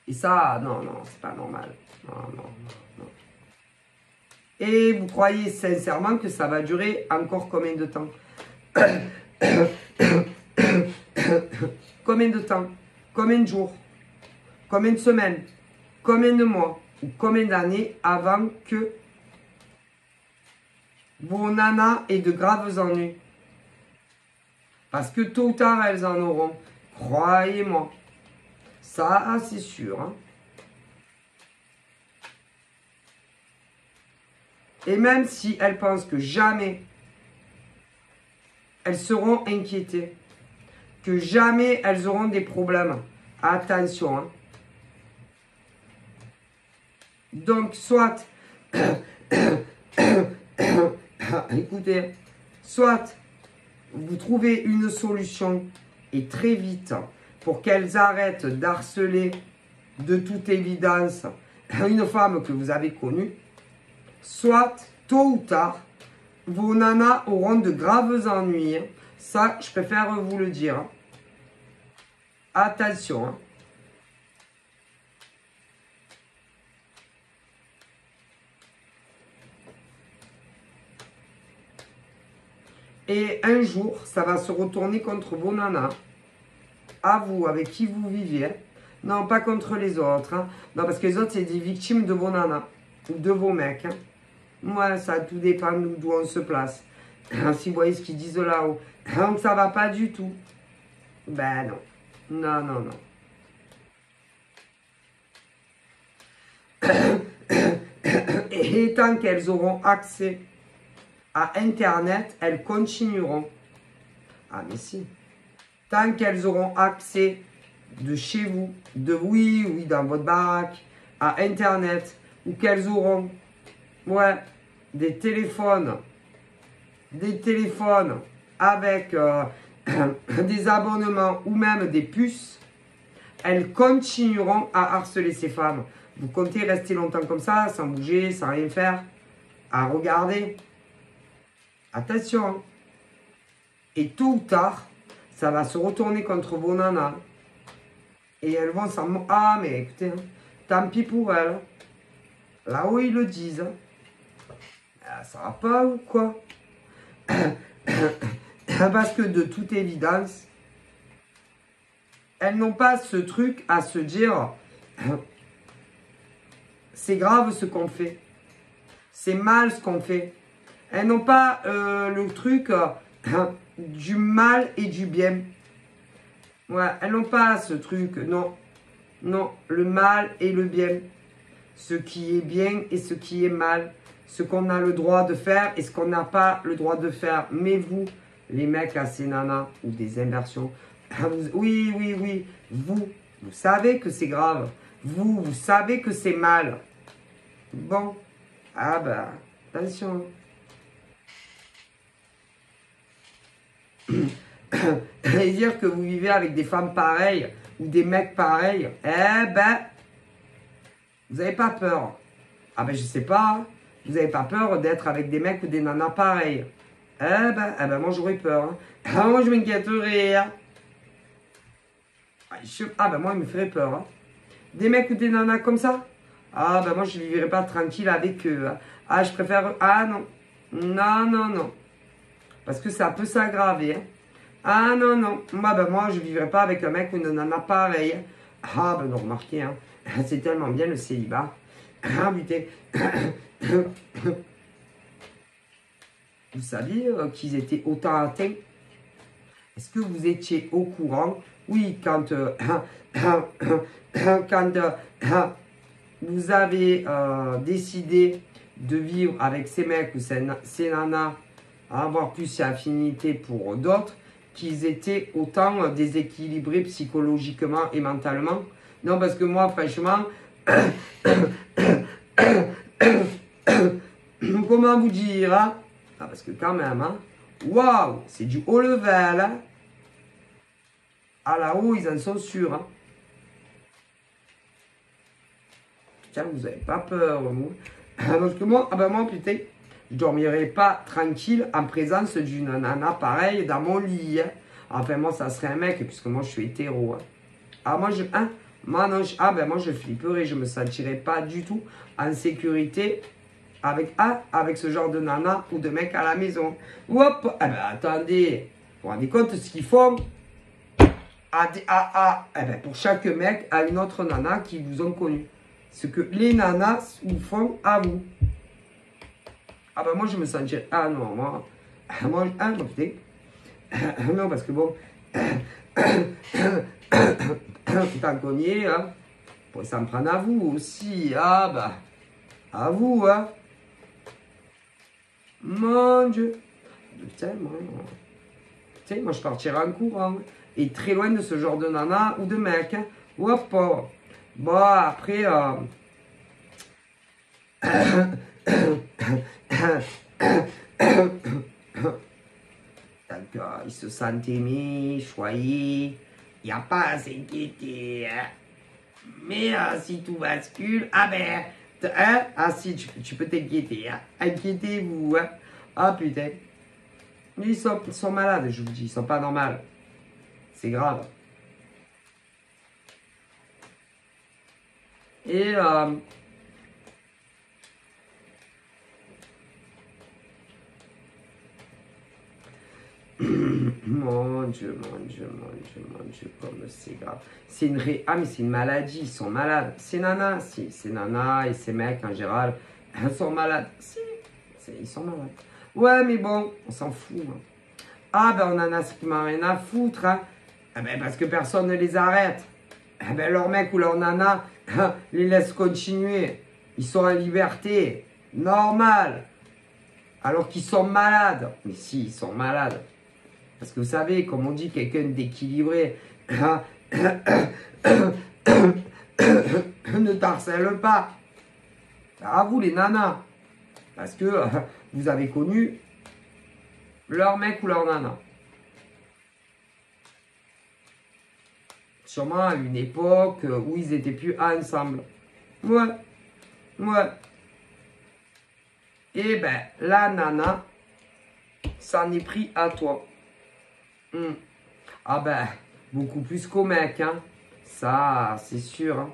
Et ça, non, non, c'est pas normal. Non, non, non, non. Et vous croyez sincèrement que ça va durer encore combien de temps? Combien de temps? Combien de jours? Combien de semaines? Combien de mois? Ou combien d'années avant que vos nanas aient de graves ennuis? Parce que tôt ou tard, elles en auront. Croyez-moi. Ça, c'est sûr. Hein. Et même si elles pensent que jamais elles seront inquiétées, que jamais elles auront des problèmes, attention. Hein. Donc, soit, écoutez, soit vous trouvez une solution et très vite pour qu'elles arrêtent d'harceler de toute évidence une femme que vous avez connue, soit tôt ou tard, vos nanas auront de graves ennuis. Ça, je préfère vous le dire. Attention. Hein. Et un jour, ça va se retourner contre vos nanas, à vous, avec qui vous vivez. Non, pas contre les autres. Hein. Non, parce que les autres, c'est des victimes de vos nanas, ou de vos mecs. Hein. Moi, ça tout dépend d'où on se place. Si vous voyez ce qu'ils disent là-haut. Donc, ça va pas du tout. Ben non. Non, non, non. Et tant qu'elles auront accès à Internet, elles continueront. Ah, mais si. Tant qu'elles auront accès de chez vous, oui, dans votre baraque, à Internet, ou qu'elles auront, ouais, des téléphones avec des abonnements ou même des puces, elles continueront à harceler ces femmes. Vous comptez rester longtemps comme ça, sans bouger, sans rien faire, à regarder. Attention. Hein. Et tôt ou tard, ça va se retourner contre vos nanas. Et elles vont s'en... Ah, mais écoutez, hein, tant pis pour elles. Là où ils le disent. Ça va pas ou quoi? Parce que de toute évidence, elles n'ont pas ce truc à se dire, c'est grave ce qu'on fait. C'est mal ce qu'on fait. Elles n'ont pas le truc du mal et du bien. Ouais, elles n'ont pas ce truc, non. Non, le mal et le bien. Ce qui est bien et ce qui est mal. Ce qu'on a le droit de faire et ce qu'on n'a pas le droit de faire. Mais vous, les mecs à ces nanas ou des inversions, oui, oui, oui, vous savez que c'est grave. Vous savez que c'est mal. Bon, ah bah, attention. Et dire que vous vivez avec des femmes pareilles ou des mecs pareils, eh ben, vous n'avez pas peur. Ah ben, je sais pas, vous n'avez pas peur d'être avec des mecs ou des nanas pareils. Eh ben moi j'aurais peur. Hein. Ah, moi je m'inquiéterais. Hein. Ah ben moi il me ferait peur. Hein. Des mecs ou des nanas comme ça? Ah ben moi je ne vivrais pas tranquille avec eux. Hein. Ah je préfère... Ah non. Non, non, non. Parce que ça peut s'aggraver. Hein. Ah non, non. Moi, moi je ne vivrais pas avec un mec ou une nana pareil. Hein. Ah ben non, remarquez. Hein. C'est tellement bien le célibat. Ah putain. Vous saviez qu'ils étaient autant atteints? Est-ce que vous étiez au courant? Oui, quand vous avez décidé de vivre avec ces mecs ou ces nanas, à avoir plus d'affinité pour d'autres, qu'ils étaient autant déséquilibrés psychologiquement et mentalement. Non, parce que moi, franchement, comment vous dire, hein? Ah, parce que quand même, hein, waouh, c'est du haut level, hein? Ah là-haut, ils en sont sûrs, hein? Putain, vous n'avez pas peur, vous? Parce que moi, ah ben moi, putain, je ne dormirais pas tranquille en présence d'une nana pareille dans mon lit, hein? Enfin, moi, ça serait un mec, puisque moi, je suis hétéro, hein? Ah, moi, ah, ben moi, je flipperais, je ne me sentirais pas du tout en sécurité avec ce genre de nana ou de mec à la maison. Hop, eh ben, attendez, vous vous rendez compte ce qu'ils font? Eh ben, pour chaque mec, à une autre nana qui vous ont connu. Ce que les nanas vous font à vous. Ah ben moi, je me sentirais... Ah non, moi... ah non, putain. Non, parce que bon... Tant qu'on y est, hein, vous pourrez s'en prendre à vous aussi. Ah bah... À vous, hein. Mon Dieu. Putain, moi, je partirai en courant. Et très loin de ce genre de nana ou de mec. Hein. Hop. Bon, après... D'accord, ils se sentent aimés, choyés. Il n'y a pas à s'inquiéter. Hein. Mais si tout bascule, ah ben... Hein? Ah si, tu peux t'inquiéter. Hein? Inquiétez-vous. Hein? Ah putain. Ils sont malades, je vous dis. Ils sont pas normaux. C'est grave. Et... Mon Dieu, comme c'est grave. C'est une Ah, mais c'est une maladie, ils sont malades. Ces nanas, si, ces nanas et ces mecs en général, ils sont malades. Si, ils sont malades. Ouais, mais bon, on s'en fout. Hein. Ah, ben on en a strictement rien à foutre. Hein. Ah, ben, parce que personne ne les arrête. Ah, ben leur mec ou leur nana les laisse continuer. Ils sont en liberté. Normal. Alors qu'ils sont malades. Mais si, ils sont malades. Parce que vous savez, comme on dit, quelqu'un d'équilibré ne t'harcèle pas. À vous les nanas. Parce que vous avez connu leur mec ou leur nana. Sûrement à une époque où ils étaient plus ensemble. Ouais. Et ben, la nana s'en est pris à toi. Ah ben, beaucoup plus qu'au mec, hein. Ça, c'est sûr. Hein.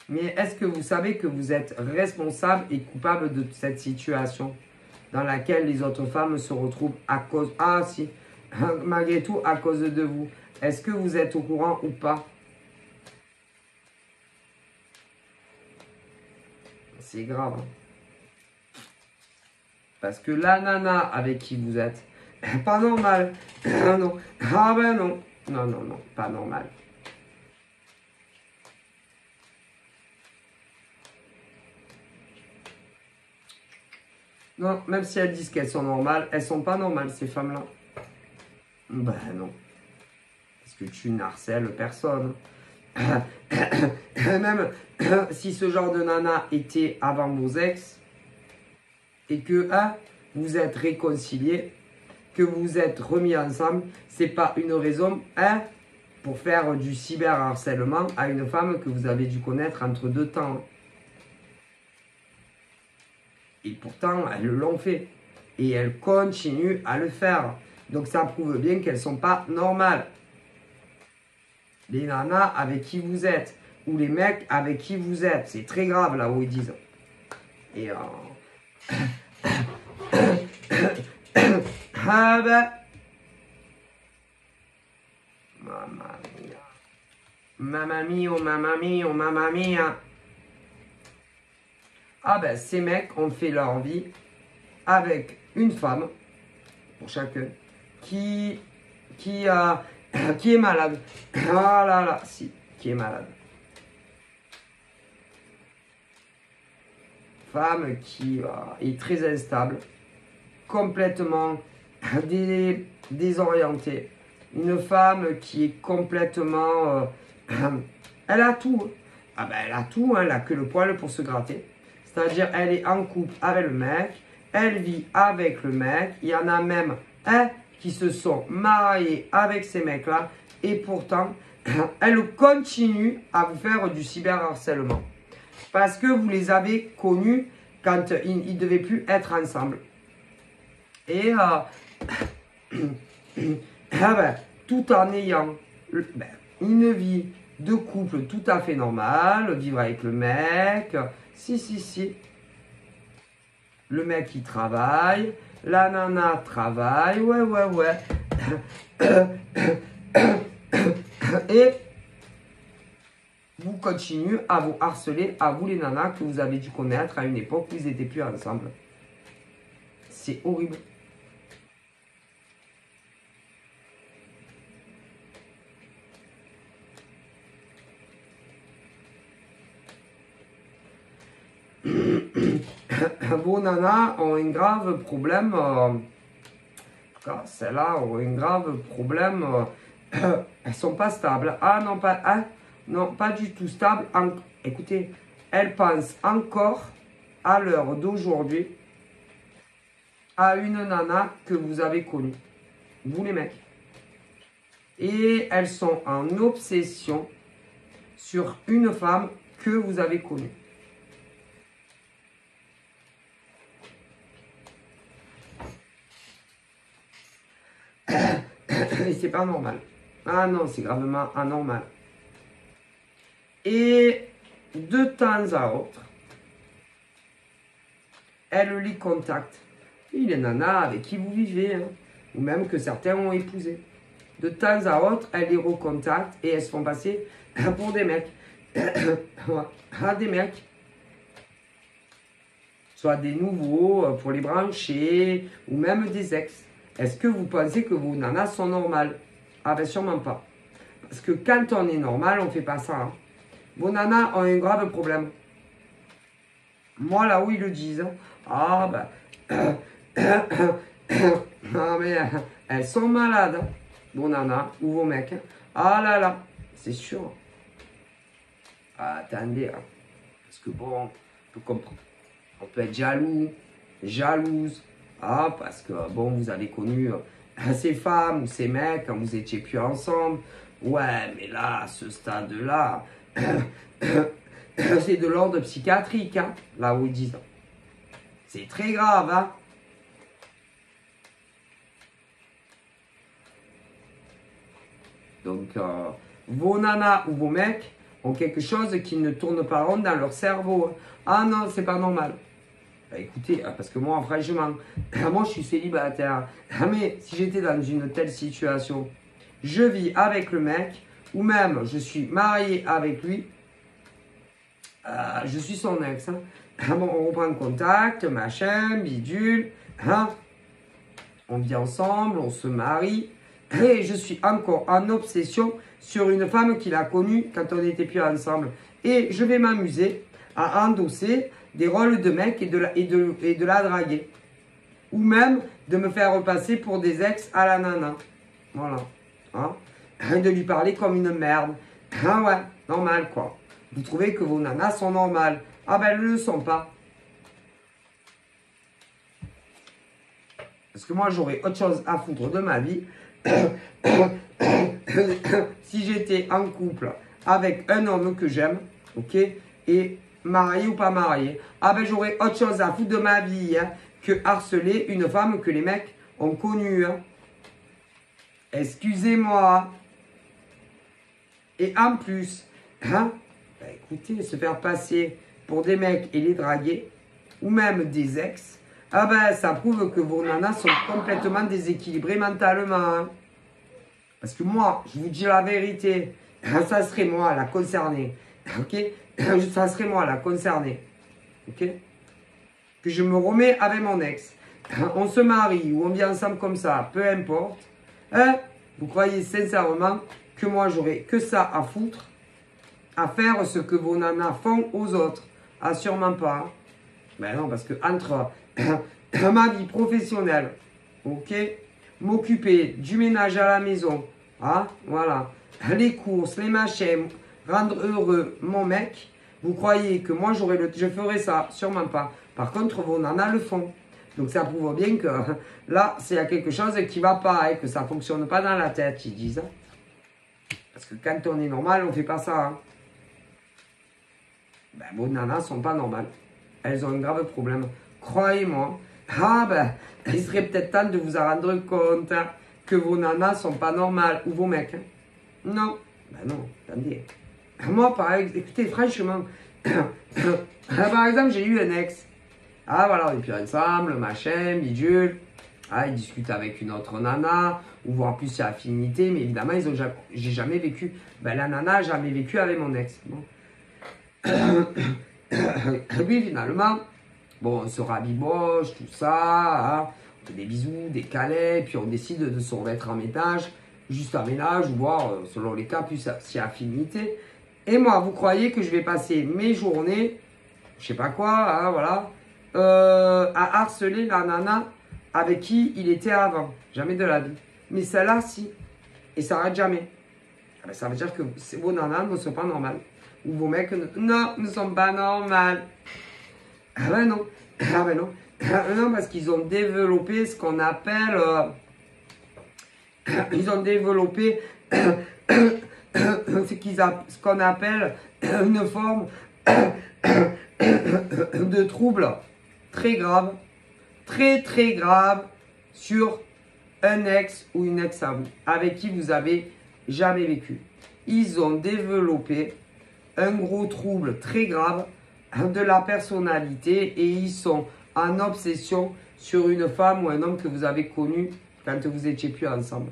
Mais est-ce que vous savez que vous êtes responsable et coupable de cette situation dans laquelle les autres femmes se retrouvent à cause... Ah si, malgré tout, à cause de vous. Est-ce que vous êtes au courant ou pas? C'est grave. Hein. Parce que la nana avec qui vous êtes, pas normal. Non. Ah ben non. Non, non, non, pas normal. Non, même si elles disent qu'elles sont normales, elles sont pas normales, ces femmes-là. Ben non. Parce que tu n'harcèles personne. Même si ce genre de nana était avant vos ex, et que vous êtes réconciliés, que vous êtes remis ensemble, c'est pas une raison pour faire du cyberharcèlement à une femme que vous avez dû connaître entre deux temps. Et pourtant, elles l'ont fait. Et elles continuent à le faire. Donc ça prouve bien qu'elles ne sont pas normales. Les nanas avec qui vous êtes. Ou les mecs avec qui vous êtes. C'est très grave là où ils disent. Et ah ben. Mamma mia. Mamma mia, mamma mia, mamma mia. Ah ben, ces mecs ont fait leur vie avec une femme, pour chacun, qui est malade. Ah là là, si, qui est malade. Femme qui est très instable, complètement désorientée. Une femme qui est complètement... elle a tout. Ah ben, elle a tout, hein, elle a que le poil pour se gratter. C'est-à-dire, elle est en couple avec le mec, elle vit avec le mec. Il y en a même qui se sont mariés avec ces mecs-là. Et pourtant, elle continue à vous faire du cyberharcèlement. Parce que vous les avez connus quand ils ne devaient plus être ensemble. Et tout en ayant une vie de couple tout à fait normale, vivre avec le mec... Si. Le mec, il travaille. La nana travaille. Ouais. Et vous continuez à vous harceler, à vous les nanas que vous avez dû connaître à une époque où ils n'étaient plus ensemble. C'est horrible. Vos nanas ont un grave problème. Celles-là ont un grave problème. Elles sont pas stables. Ah non, pas du tout stables. Écoutez, elles pensent encore à l'heure d'aujourd'hui à une nana que vous avez connue. Vous les mecs. Et elles sont en obsession sur une femme que vous avez connue. Et c'est pas normal. Ah non, c'est gravement anormal. Et de temps à autre, elle les contacte. Il y a nanas avec qui vous vivez, hein, ou même que certains ont épousé. De temps à autre, elle les recontacte et elles se font passer pour des mecs. Des mecs. Soit des nouveaux pour les brancher, ou même des ex. Est-ce que vous pensez que vos nanas sont normales? Ah ben sûrement pas. Parce que quand on est normal, on ne fait pas ça. Hein. Vos nanas ont un grave problème. Moi, là où ils le disent, ah ben, ah, mais, elles sont malades, vos nanas ou vos mecs. Ah là là, c'est sûr. Ah, attendez, hein. Parce que bon, on peut comprendre. On peut être jaloux, jalouse. Ah, parce que bon, vous avez connu ces femmes ou ces mecs quand vous étiez plus ensemble. Ouais, mais là, à ce stade-là, c'est de l'ordre psychiatrique, hein, là où ils disent. C'est très grave, hein. Donc, vos nanas ou vos mecs ont quelque chose qui ne tourne pas rond dans leur cerveau. Ah non, c'est pas normal. Bah, écoutez, parce que moi, franchement, moi, je suis célibataire. Mais si j'étais dans une telle situation je vis avec le mec, ou même je suis marié avec lui, je suis son ex. Hein. Bon, on reprend contact, machin, bidule, hein. On vit ensemble, on se marie, et je suis encore en obsession sur une femme qu'il a connue quand on n'était plus ensemble. Et je vais m'amuser à endosser des rôles de mec et de la draguer. Ou même de me faire repasser pour des ex à la nana. Voilà. Hein? De lui parler comme une merde. Ah ouais, normal quoi. Vous trouvez que vos nanas sont normales. Ah ben elles ne le sont pas. Parce que moi j'aurais autre chose à foutre de ma vie. Si j'étais en couple avec un homme que j'aime, ok, et marié ou pas marié, ah ben j'aurais autre chose à foutre de ma vie hein, que harceler une femme que les mecs ont connue. Hein. Excusez-moi. Et en plus, hein, bah écoutez, se faire passer pour des mecs et les draguer, ou même des ex, ah ben ça prouve que vos nanas sont complètement déséquilibrées mentalement. Hein. Parce que moi, je vous dis la vérité, ça serait moi la concernée, ok? Ça serait moi la concernée, ok? Que je me remets avec mon ex, on se marie ou on vit ensemble comme ça, peu importe, hein? Vous croyez sincèrement que moi j'aurais que ça à foutre, à faire ce que vos nanas font aux autres? Ah, sûrement pas. Ben non, parce que entre ma vie professionnelle, ok, m'occuper du ménage à la maison, hein, voilà, les courses, les machins, rendre heureux mon mec, vous croyez que moi je ferais ça? Sûrement pas. Par contre, vos nanas le font. Donc ça prouve bien que là, c'est quelque chose qui va pas et que ça fonctionne pas dans la tête, ils disent. Parce que quand on est normal, on fait pas ça. Hein. Ben, vos nanas sont pas normales. Elles ont un grave problème. Croyez-moi. Ah ben, il serait peut-être temps de vous en rendre compte hein, que vos nanas sont pas normales. Ou vos mecs. Hein. Non. Ben non, attendez. Moi, par exemple, écoutez, franchement, par exemple, j'ai eu un ex. Ah voilà, on est plus ensemble, machin, bidule. Ah, il discute avec une autre nana, ou voire plus c'est affinité, mais évidemment, j'ai jamais vécu. Ben la nana n'a jamais vécu avec mon ex. Bon. Puis finalement, bon, on se rabiboche, tout ça, hein, on fait des bisous, des câlins, puis on décide de se remettre en ménage, juste en ménage, ou voir, selon les cas, plus si affinité. Et moi, vous croyez que je vais passer mes journées, je sais pas quoi, hein, voilà, à harceler la nana avec qui il était avant. Jamais de la vie. Mais celle-là, si. Et ça n'arrête jamais. Ah ben, ça veut dire que vos nanas ne sont pas normales. Ou vos mecs ne sont pas normales. Ah ben non. Ah ben non. Non, parce qu'ils ont développé ce qu'on appelle... ils ont développé ce qu'on appelle une forme de trouble très grave, très grave sur un ex ou une ex à vous, avec qui vous avez jamais vécu. Ils ont développé un gros trouble très grave de la personnalité et ils sont en obsession sur une femme ou un homme que vous avez connu quand vous étiez plus ensemble.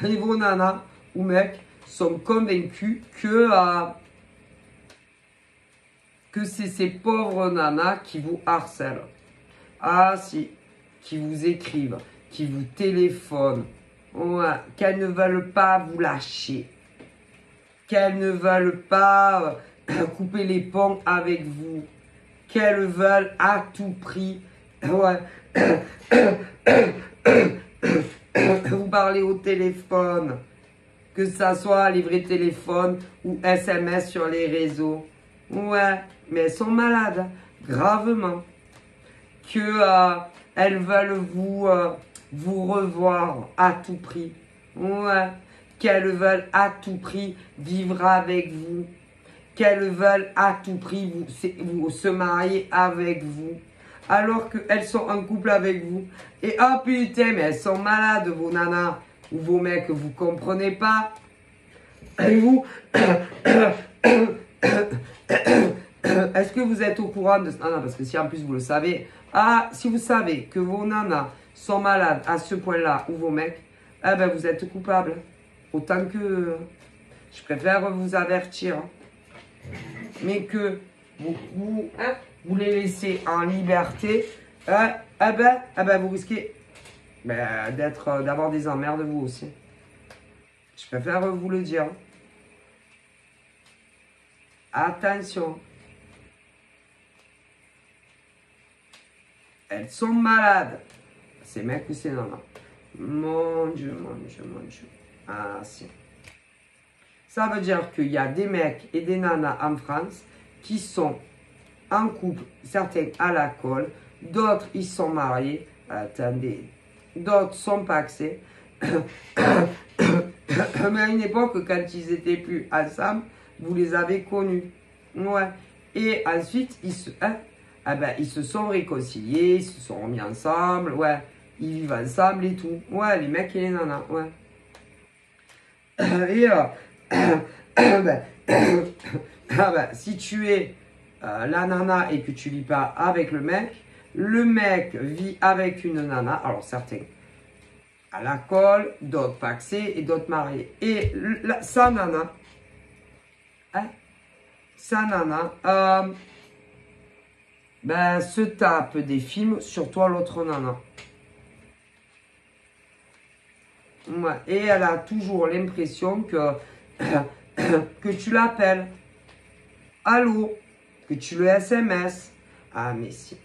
Et vos nanas ou mecs sont convaincus que c'est ces pauvres nanas qui vous harcèlent. Ah si, qui vous écrivent, qui vous téléphonent, ouais, qu'elles ne veulent pas vous lâcher, qu'elles ne veulent pas couper les ponts avec vous, qu'elles veulent à tout prix, ouais, vous parlez au téléphone, que ça soit les vrais téléphones ou SMS sur les réseaux. Ouais, mais elles sont malades, gravement. Que elles veulent vous revoir à tout prix. Ouais, qu'elles veulent à tout prix vivre avec vous. Qu'elles veulent à tout prix vous se marier avec vous. Alors qu'elles sont en couple avec vous. Et oh putain, mais elles sont malades, vos nanas ou vos mecs, vous comprenez pas. Et vous, est-ce que vous êtes au courant de... Ah non, parce que si en plus vous le savez. Ah, si vous savez que vos nanas sont malades à ce point-là, ou vos mecs, eh ben vous êtes coupable. Autant que... Je préfère vous avertir. Mais que vous les laissez en liberté, vous risquez d'avoir des emmerdes vous aussi. Je préfère vous le dire. Attention. Elles sont malades. Ces mecs ou ces nanas. Mon Dieu, mon Dieu, mon Dieu. Ah, si. Ça veut dire qu'il y a des mecs et des nanas en France qui sont en couple, certains à l'alcool, d'autres ils sont mariés, attendez, d'autres sont paxés. Mais à une époque, quand ils étaient plus ensemble, vous les avez connus. Ouais. Et ensuite, ils se sont réconciliés, ils se sont remis ensemble, ouais. Ils vivent ensemble et tout. Ouais, les mecs et les nanas, ouais. Et si tu es la nana et que tu vis pas avec le mec vit avec une nana, alors certains à l'alcool, d'autres paxés et d'autres mariés. Et sa nana, se tape des films sur toi, l'autre nana. Ouais. Et elle a toujours l'impression que, que tu l'appelles. Allô, que tu le SMS. Ah, mais si.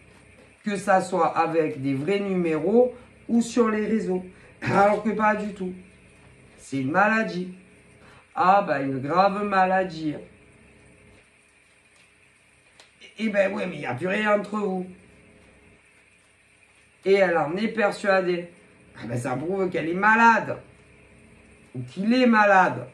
Que ça soit avec des vrais numéros ou sur les réseaux. Alors que pas du tout. C'est une maladie. Ah, une grave maladie. Et oui, mais il n'y a plus rien entre vous. Et elle en est persuadée. Ça prouve qu'elle est malade. Ou qu'il est malade.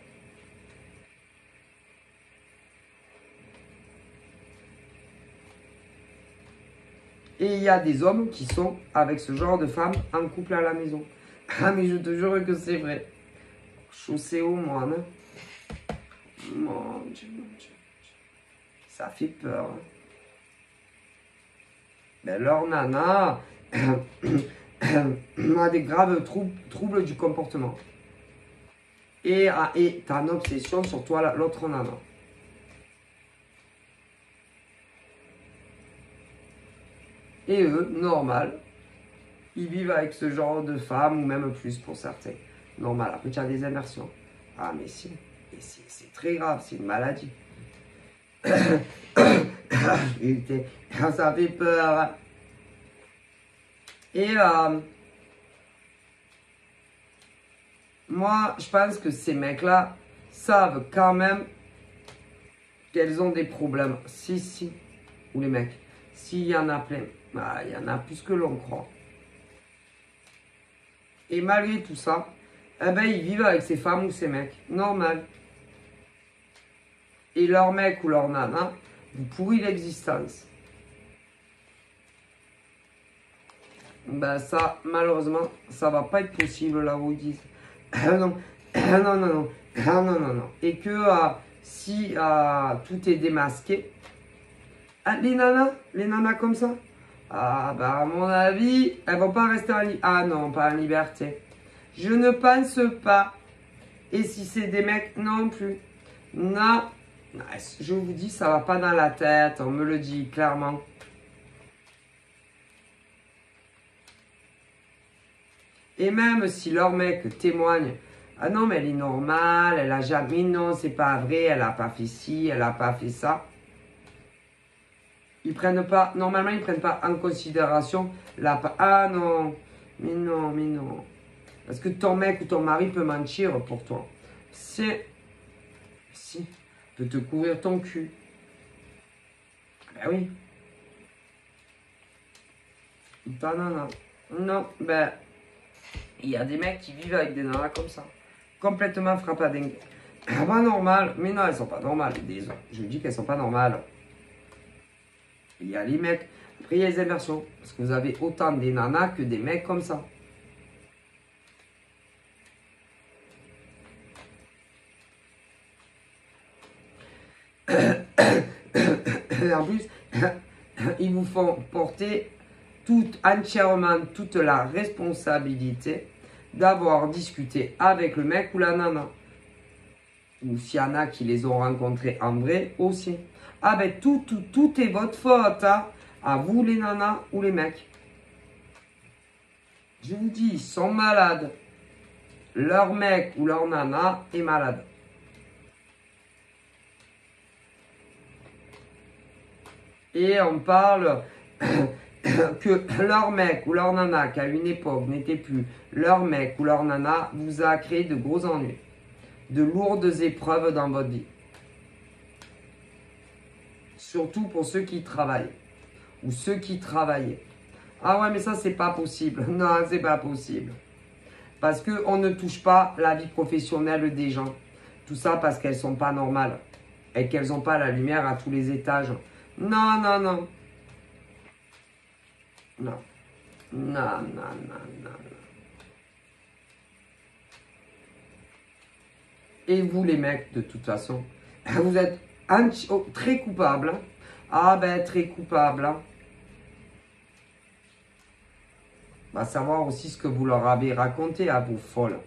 Et il y a des hommes qui sont avec ce genre de femmes en couple à la maison. Ah, mais je te jure que c'est vrai. Chaussée au moine. Mon Dieu, mon Dieu. Ça fait peur. Leur nana a des graves troubles du comportement. Et t'as une obsession sur toi, l'autre nana. Et eux, normal, ils vivent avec ce genre de femme, ou même plus pour certains. Normal, après tu as des inversions. Ah mais si, et c'est très grave, c'est une maladie. Ça fait peur. Et moi, je pense que ces mecs-là savent quand même qu'elles ont des problèmes. Si, ou les mecs, s'il y en a plein. Il y en a plus que l'on croit. Et malgré tout ça, ils vivent avec ces femmes ou ces mecs. Normal. Et leur mec ou leur nana vous pourrit l'existence. Ça, malheureusement, ça va pas être possible là où ils disent. Non. Et que si tout est démasqué, les nanas comme ça, à mon avis, elles vont pas rester en liberté. Ah non, pas en liberté. Je ne pense pas. Et si c'est des mecs, non plus. Non. Je vous dis, ça va pas dans la tête. On me le dit clairement. Et même si leur mec témoigne, ah non, mais elle est normale, elle a jamais, non, c'est pas vrai, elle a pas fait ci, elle a pas fait ça. Normalement, ils prennent pas en considération ah non, mais non. Parce que ton mec ou ton mari peut mentir pour toi. Si, peut te couvrir ton cul. Oui. Non, il y a des mecs qui vivent avec des nanas comme ça. Complètement frappadingues. Pas normal. Mais non, elles sont pas normales. Je dis qu'elles sont pas normales. Il y a les mecs. Après, il y a les inversions. Parce que vous avez autant des nanas que des mecs comme ça. en plus, ils vous font porter entièrement toute la responsabilité d'avoir discuté avec le mec ou la nana. Ou s'il y en a qui les ont rencontrés en vrai aussi. Ah ben tout est votre faute, hein, à vous les nanas ou les mecs. Je vous dis, ils sont malades. Leur mec ou leur nana est malade. Et on parle que leur mec ou leur nana, qu'à une époque n'était plus leur mec ou leur nana, vous a créé de gros ennuis, de lourdes épreuves dans votre vie. Surtout pour ceux qui travaillent ou ceux qui travaillaient. Ah ouais, mais ça, c'est pas possible. Non, c'est pas possible. Parce qu'on ne touche pas la vie professionnelle des gens. Tout ça parce qu'elles sont pas normales et qu'elles n'ont pas la lumière à tous les étages. Non, non, non. Non. Non, non, non, non. Et vous, les mecs, de toute façon, vous êtes très coupables. Hein. Ah ben, très coupables. Hein. Va savoir aussi ce que vous leur avez raconté à vos folles.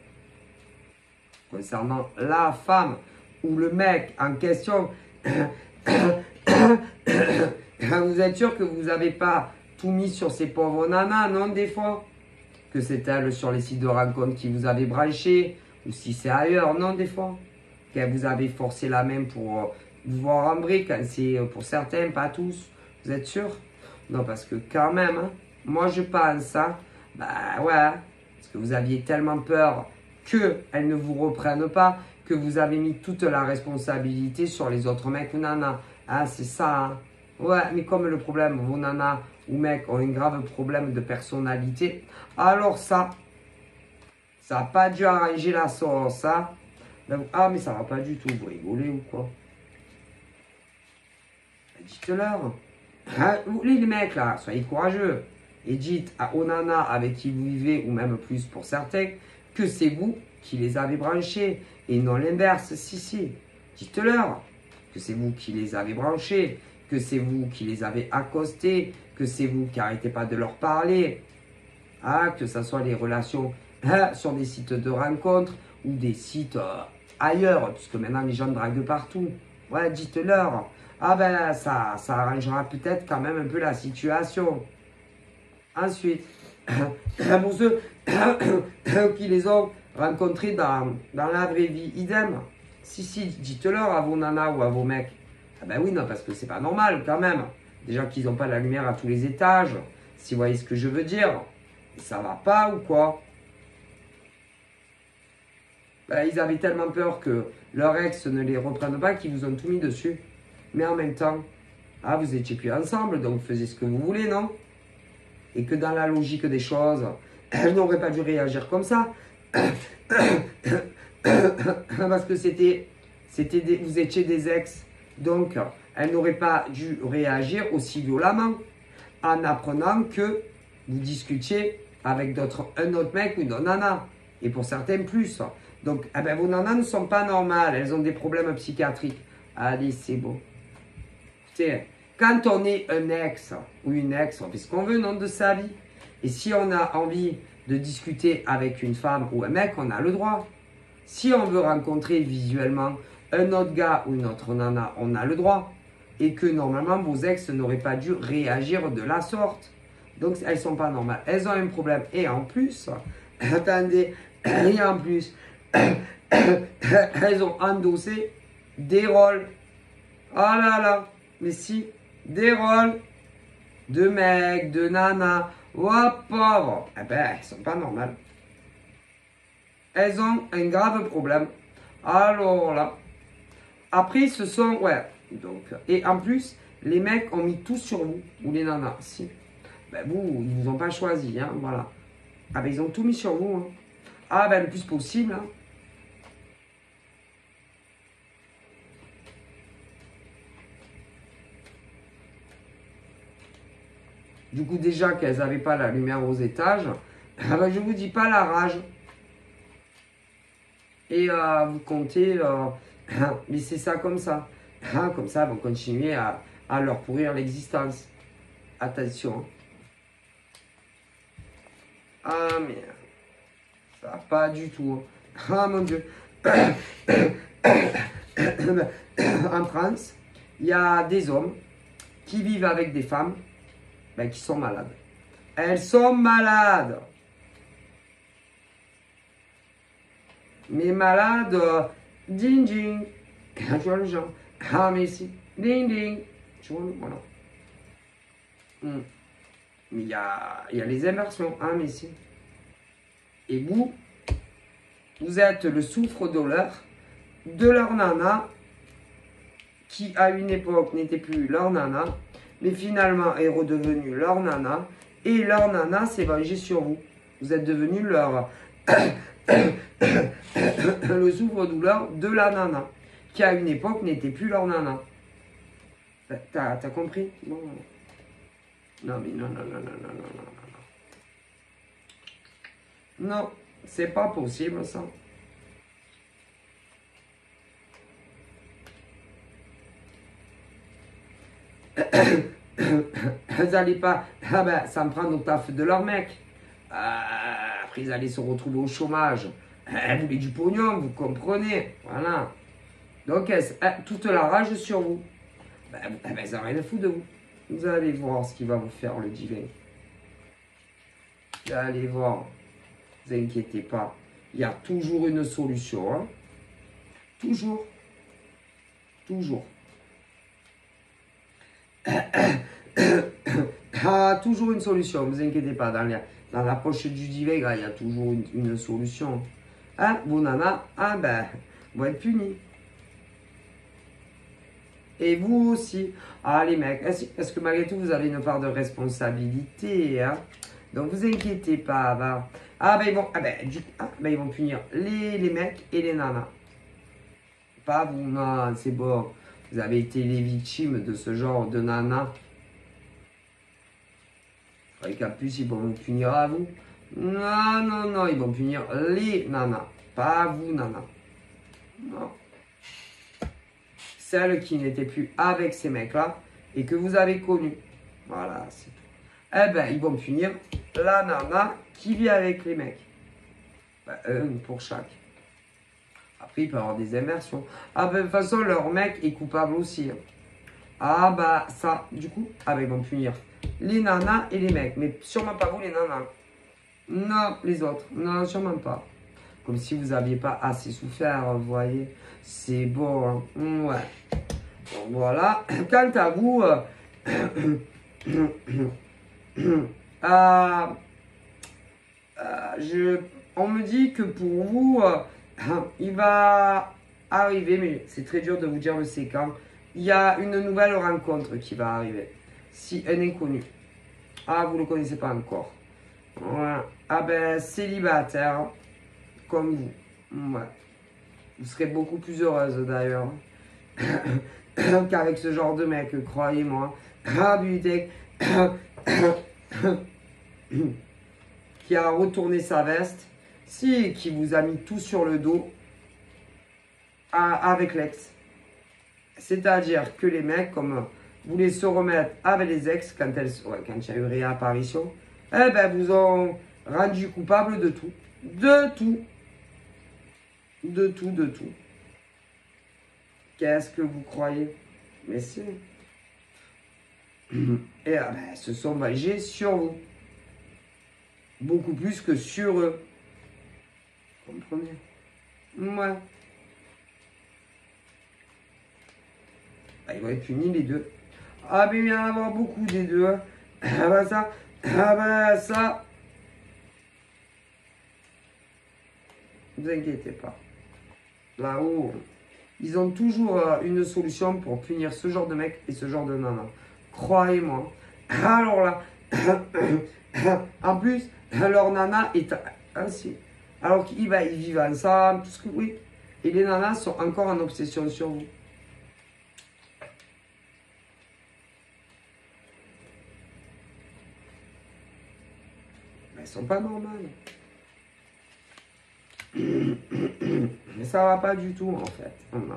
Concernant la femme ou le mec en question. Vous êtes sûr que vous n'avez pas tout mis sur ces pauvres nanas, non, des fois? Que c'est elle sur les sites de rencontres qui vous avait branché, ou si c'est ailleurs, non, des fois? Qu'elle vous avait forcé la main pour vous voir en brique, c'est pour certains, pas tous. Vous êtes sûr? Non, parce que quand même, hein, moi je pense, hein, bah ouais, parce que vous aviez tellement peur qu'elle ne vous reprenne pas, que vous avez mis toute la responsabilité sur les autres mecs ou nanas. Ah, c'est ça, hein. Ouais, mais comme le problème, vos nanas ou mecs ont un grave problème de personnalité, alors ça n'a pas dû arranger la sauce, hein. Ah, mais ça va pas du tout, vous rigolez ou quoi? Dites-leur. Hein, les mecs là, soyez courageux. Et dites aux nanas avec qui vous vivez, ou même plus pour certains, que c'est vous qui les avez branchés et non l'inverse. Si. Dites-leur que c'est vous qui les avez branchés, que c'est vous qui les avez accostés, que c'est vous qui n'arrêtez pas de leur parler. Ah, que ce soit les relations sur des sites de rencontres ou des sites ailleurs, puisque maintenant les gens draguent partout. Ouais, dites-leur. Ah ben, ça arrangera peut-être quand même un peu la situation. Ensuite, pour ceux qui les ont rencontrés dans la vraie vie, idem. Si, dites-leur à vos nanas ou à vos mecs. Ah ben oui, non, parce que c'est pas normal quand même. Déjà qu'ils n'ont pas la lumière à tous les étages, si vous voyez ce que je veux dire. Ça va pas ou quoi? Ben, ils avaient tellement peur que leur ex ne les reprenne pas qu'ils vous ont tout mis dessus. Mais en même temps, ah, vous étiez plus ensemble, donc vous faisiez ce que vous voulez, non? Et que dans la logique des choses, elle n'aurait pas dû réagir comme ça. Parce que vous étiez des ex. Donc, elle n'aurait pas dû réagir aussi violemment en apprenant que vous discutiez avec un autre mec ou une autre nana. Et pour certains, plus. Donc, eh ben, vos nanas ne sont pas normales. Elles ont des problèmes psychiatriques. Allez, c'est beau. Écoutez, quand on est un ex ou une ex, on fait ce qu'on veut, non, de sa vie. Et si on a envie de discuter avec une femme ou un mec, on a le droit. Si on veut rencontrer visuellement un autre gars ou une autre nana, on a le droit. Et que normalement, vos ex n'auraient pas dû réagir de la sorte. Donc, elles ne sont pas normales. Elles ont un problème. Et en plus, attendez, et en plus, elles ont endossé des rôles. Oh là là, mais si, des rôles de mecs, de nanas. Oh pauvre. Eh ben, elles ne sont pas normales. Elles ont un grave problème. Alors là. Après, ce sont... Ouais. Donc, et en plus, les mecs ont mis tout sur vous. Ou les nanas. Si. Ben vous, ils ne vous ont pas choisi. Hein, voilà. Ah ben, ils ont tout mis sur vous. Hein. Ah ben, le plus possible. Hein. Du coup, déjà qu'elles n'avaient pas la lumière aux étages, ah ben, je ne vous dis pas la rage. Et vous comptez, laissez ça comme ça. Comme ça, vous continuez à à leur pourrir l'existence. Attention. Ah, mais ça va pas du tout. Ah, mon Dieu. En France, il y a des hommes qui vivent avec des femmes ben, qui sont malades. Elles sont malades. Mais malades, ding ding. Tu vois le genre. Ah, mais si. Ding ding. Tu vois, voilà. Mais il y a les inversions. Ah, mais si. Et vous êtes le souffre-douleur de leur nana qui, à une époque, n'était plus leur nana, mais finalement est redevenue leur nana. Et leur nana s'est vengée sur vous. Vous êtes devenu leur... le souffre-douleur de la nana, qui à une époque n'était plus leur nana. T'as compris? Bon. Non, mais non, non, non, non, non, non, non, non. Non, c'est pas possible, ça. Vous n'allez pas... Ah ben, ça me prend au taf de leur mec. Après, ils allaient se retrouver au chômage. Elle voulait du pognon, vous comprenez. Voilà. Donc, toute la rage sur vous. Ben, ça n'a rien à foutre de vous. Vous allez voir ce qu'il va vous faire, le divin. Vous allez voir. Ne vous inquiétez pas. Il y a toujours une solution. Hein. Toujours. Toujours. Ah, toujours une solution. Ne vous inquiétez pas. Dans la poche du divin, il y a toujours une solution. Hein, vos nanas, ah ben, vont être punis. Et vous aussi. Ah, les mecs, est-ce que malgré tout, vous avez une part de responsabilité, hein? Donc, vous inquiétez pas. Bah. Ah, ben, ils vont punir les mecs et les nanas. Pas vous, non, c'est bon. Vous avez été les victimes de ce genre de nanas. Et qu'en plus, ils vont vous punir à vous. Non, non, non, ils vont punir les nanas. Pas vous, nanas. Non. Celle qui n'était plus avec ces mecs-là et que vous avez connu. Voilà, c'est tout. Eh ben, ils vont punir la nana qui vit avec les mecs. Ben, un pour chaque. Après, il peut y avoir des inversions. Ah ben, de toute façon, leur mec est coupable aussi. Hein. Ah bah, ça, du coup, ah ben, ils vont punir les nanas et les mecs. Mais sûrement pas vous, les nanas. Non, les autres. Non, sûrement pas. Comme si vous n'aviez pas assez souffert, vous voyez. C'est bon. Hein. Ouais. Donc voilà. Quant à vous, on me dit que pour vous, il va arriver, mais c'est très dur de vous dire le c'est quand. Il y a une nouvelle rencontre qui va arriver. Si un inconnu. Ah, vous ne le connaissez pas encore. Voilà. Ah ben, célibataire, comme vous. Ouais. Vous serez beaucoup plus heureuse d'ailleurs. Qu'avec ce genre de mec, croyez-moi. Ah putain. Qui a retourné sa veste. Si, qui vous a mis tout sur le dos. Avec l'ex. C'est-à-dire que les mecs, comme voulaient se remettre avec les ex quand il y a eu réapparition, eh ben, vous ont rendu coupable de tout. De tout. De tout, de tout. Qu'est-ce que vous croyez? Mais si. Et ben, se sont vengés sur vous. Beaucoup plus que sur eux. Vous comprenez? Ouais. Ben, ils vont être punis les deux. Ah ben il va y en avoir beaucoup des deux. Hein. Ah ben ça. Ah ben ça. Ne vous inquiétez pas. Là-haut, ils ont toujours une solution pour punir ce genre de mec et ce genre de nana. Croyez-moi. Alors là, en plus, leur nana est ainsi. Alors qu'ils vivent ensemble, tout ce que oui. Et les nanas sont encore en obsession sur vous. Elles sont pas normales. Mais ça va pas du tout en fait. Non, non,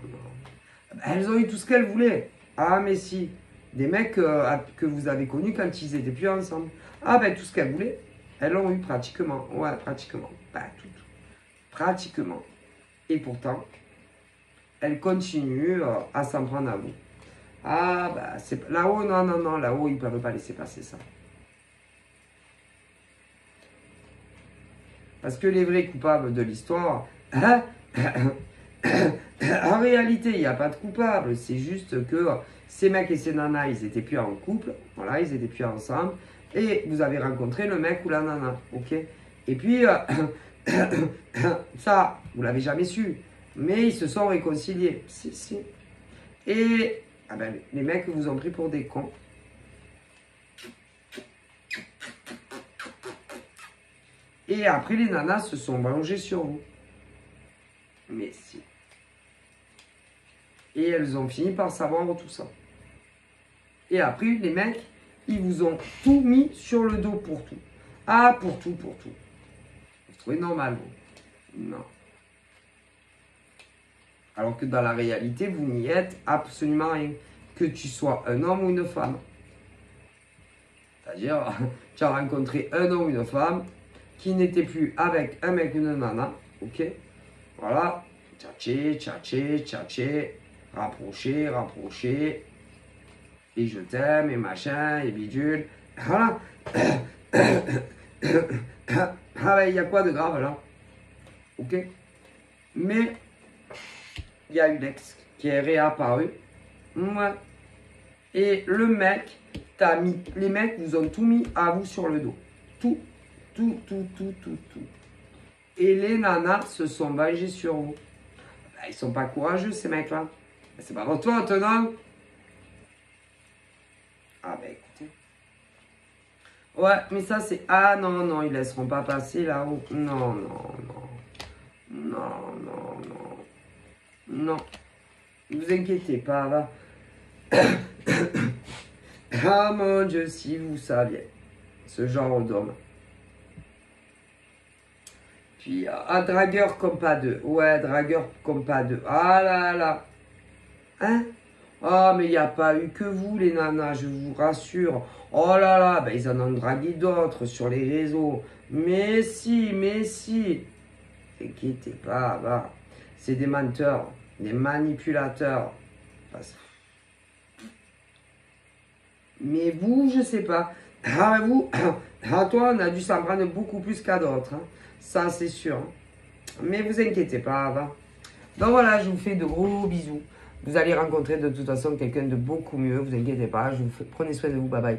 non. Elles ont eu tout ce qu'elles voulaient. Ah, mais si. Des mecs que vous avez connus quand ils étaient plus ensemble. Ah, ben tout ce qu'elles voulaient, elles l'ont eu pratiquement. Ouais, pratiquement. Pas tout. Pratiquement. Et pourtant, elles continuent à s'en prendre à vous. Ah, bah, c'est là-haut, non, non, non, là-haut, ils ne peuvent pas laisser passer ça. Parce que les vrais coupables de l'histoire, en réalité, il n'y a pas de coupable. C'est juste que ces mecs et ces nanas, ils n'étaient plus en couple. Voilà, ils n'étaient plus ensemble. Et vous avez rencontré le mec ou la nana. Ok. Et puis, ça, vous ne l'avez jamais su. Mais ils se sont réconciliés. Si, si. Et ah ben, les mecs vous ont pris pour des cons. Et après, les nanas se sont vengées sur vous. Mais si. Et elles ont fini par savoir tout ça. Et après, les mecs, ils vous ont tout mis sur le dos pour tout. Ah, pour tout, pour tout. Vous trouvez normal, vous? Non. Alors que dans la réalité, vous n'y êtes absolument rien. Que tu sois un homme ou une femme. C'est-à-dire, tu as rencontré un homme ou une femme qui n'était plus avec un mec ou une nana. Ok? Voilà. Tchatché, tchatché, tchatché. Rapproché, rapproché. Et je t'aime, et machin, et bidule. Voilà. Ah ouais, il y a quoi de grave là? Ok? Mais il y a une ex qui est réapparue. Ouais. Et le mec t'a mis. Les mecs vous ont tout mis à vous sur le dos. Tout. Tout, tout, tout, tout, tout. Et les nanas se sont vengées sur vous. Ben, ils sont pas courageux, ces mecs-là. C'est pas votre faute, non? Ah ben écoutez. Ouais, mais ça c'est... Ah non, non, ils laisseront pas passer là-haut. Non, non, non. Non, non, non. Non. Ne vous inquiétez pas, va. Ah mon Dieu, si vous saviez. Ce genre d'homme. Puis, ah, dragueur comme pas deux. Ouais, dragueur comme pas deux. Ah là là. Hein? Ah, mais il n'y a pas eu que vous, les nanas, je vous rassure. Oh là là, ben, ils en ont dragué d'autres sur les réseaux. Mais si, mais si. T'inquiétez pas, va. C'est des menteurs, des manipulateurs. Mais vous, je sais pas. Ah, vous, à toi, on a dû s'en prendre beaucoup plus qu'à d'autres. Hein. Ça, c'est sûr. Mais vous inquiétez pas, va. Donc voilà, je vous fais de gros bisous. Vous allez rencontrer de toute façon quelqu'un de beaucoup mieux. Vous inquiétez pas. Prenez soin de vous. Bye bye.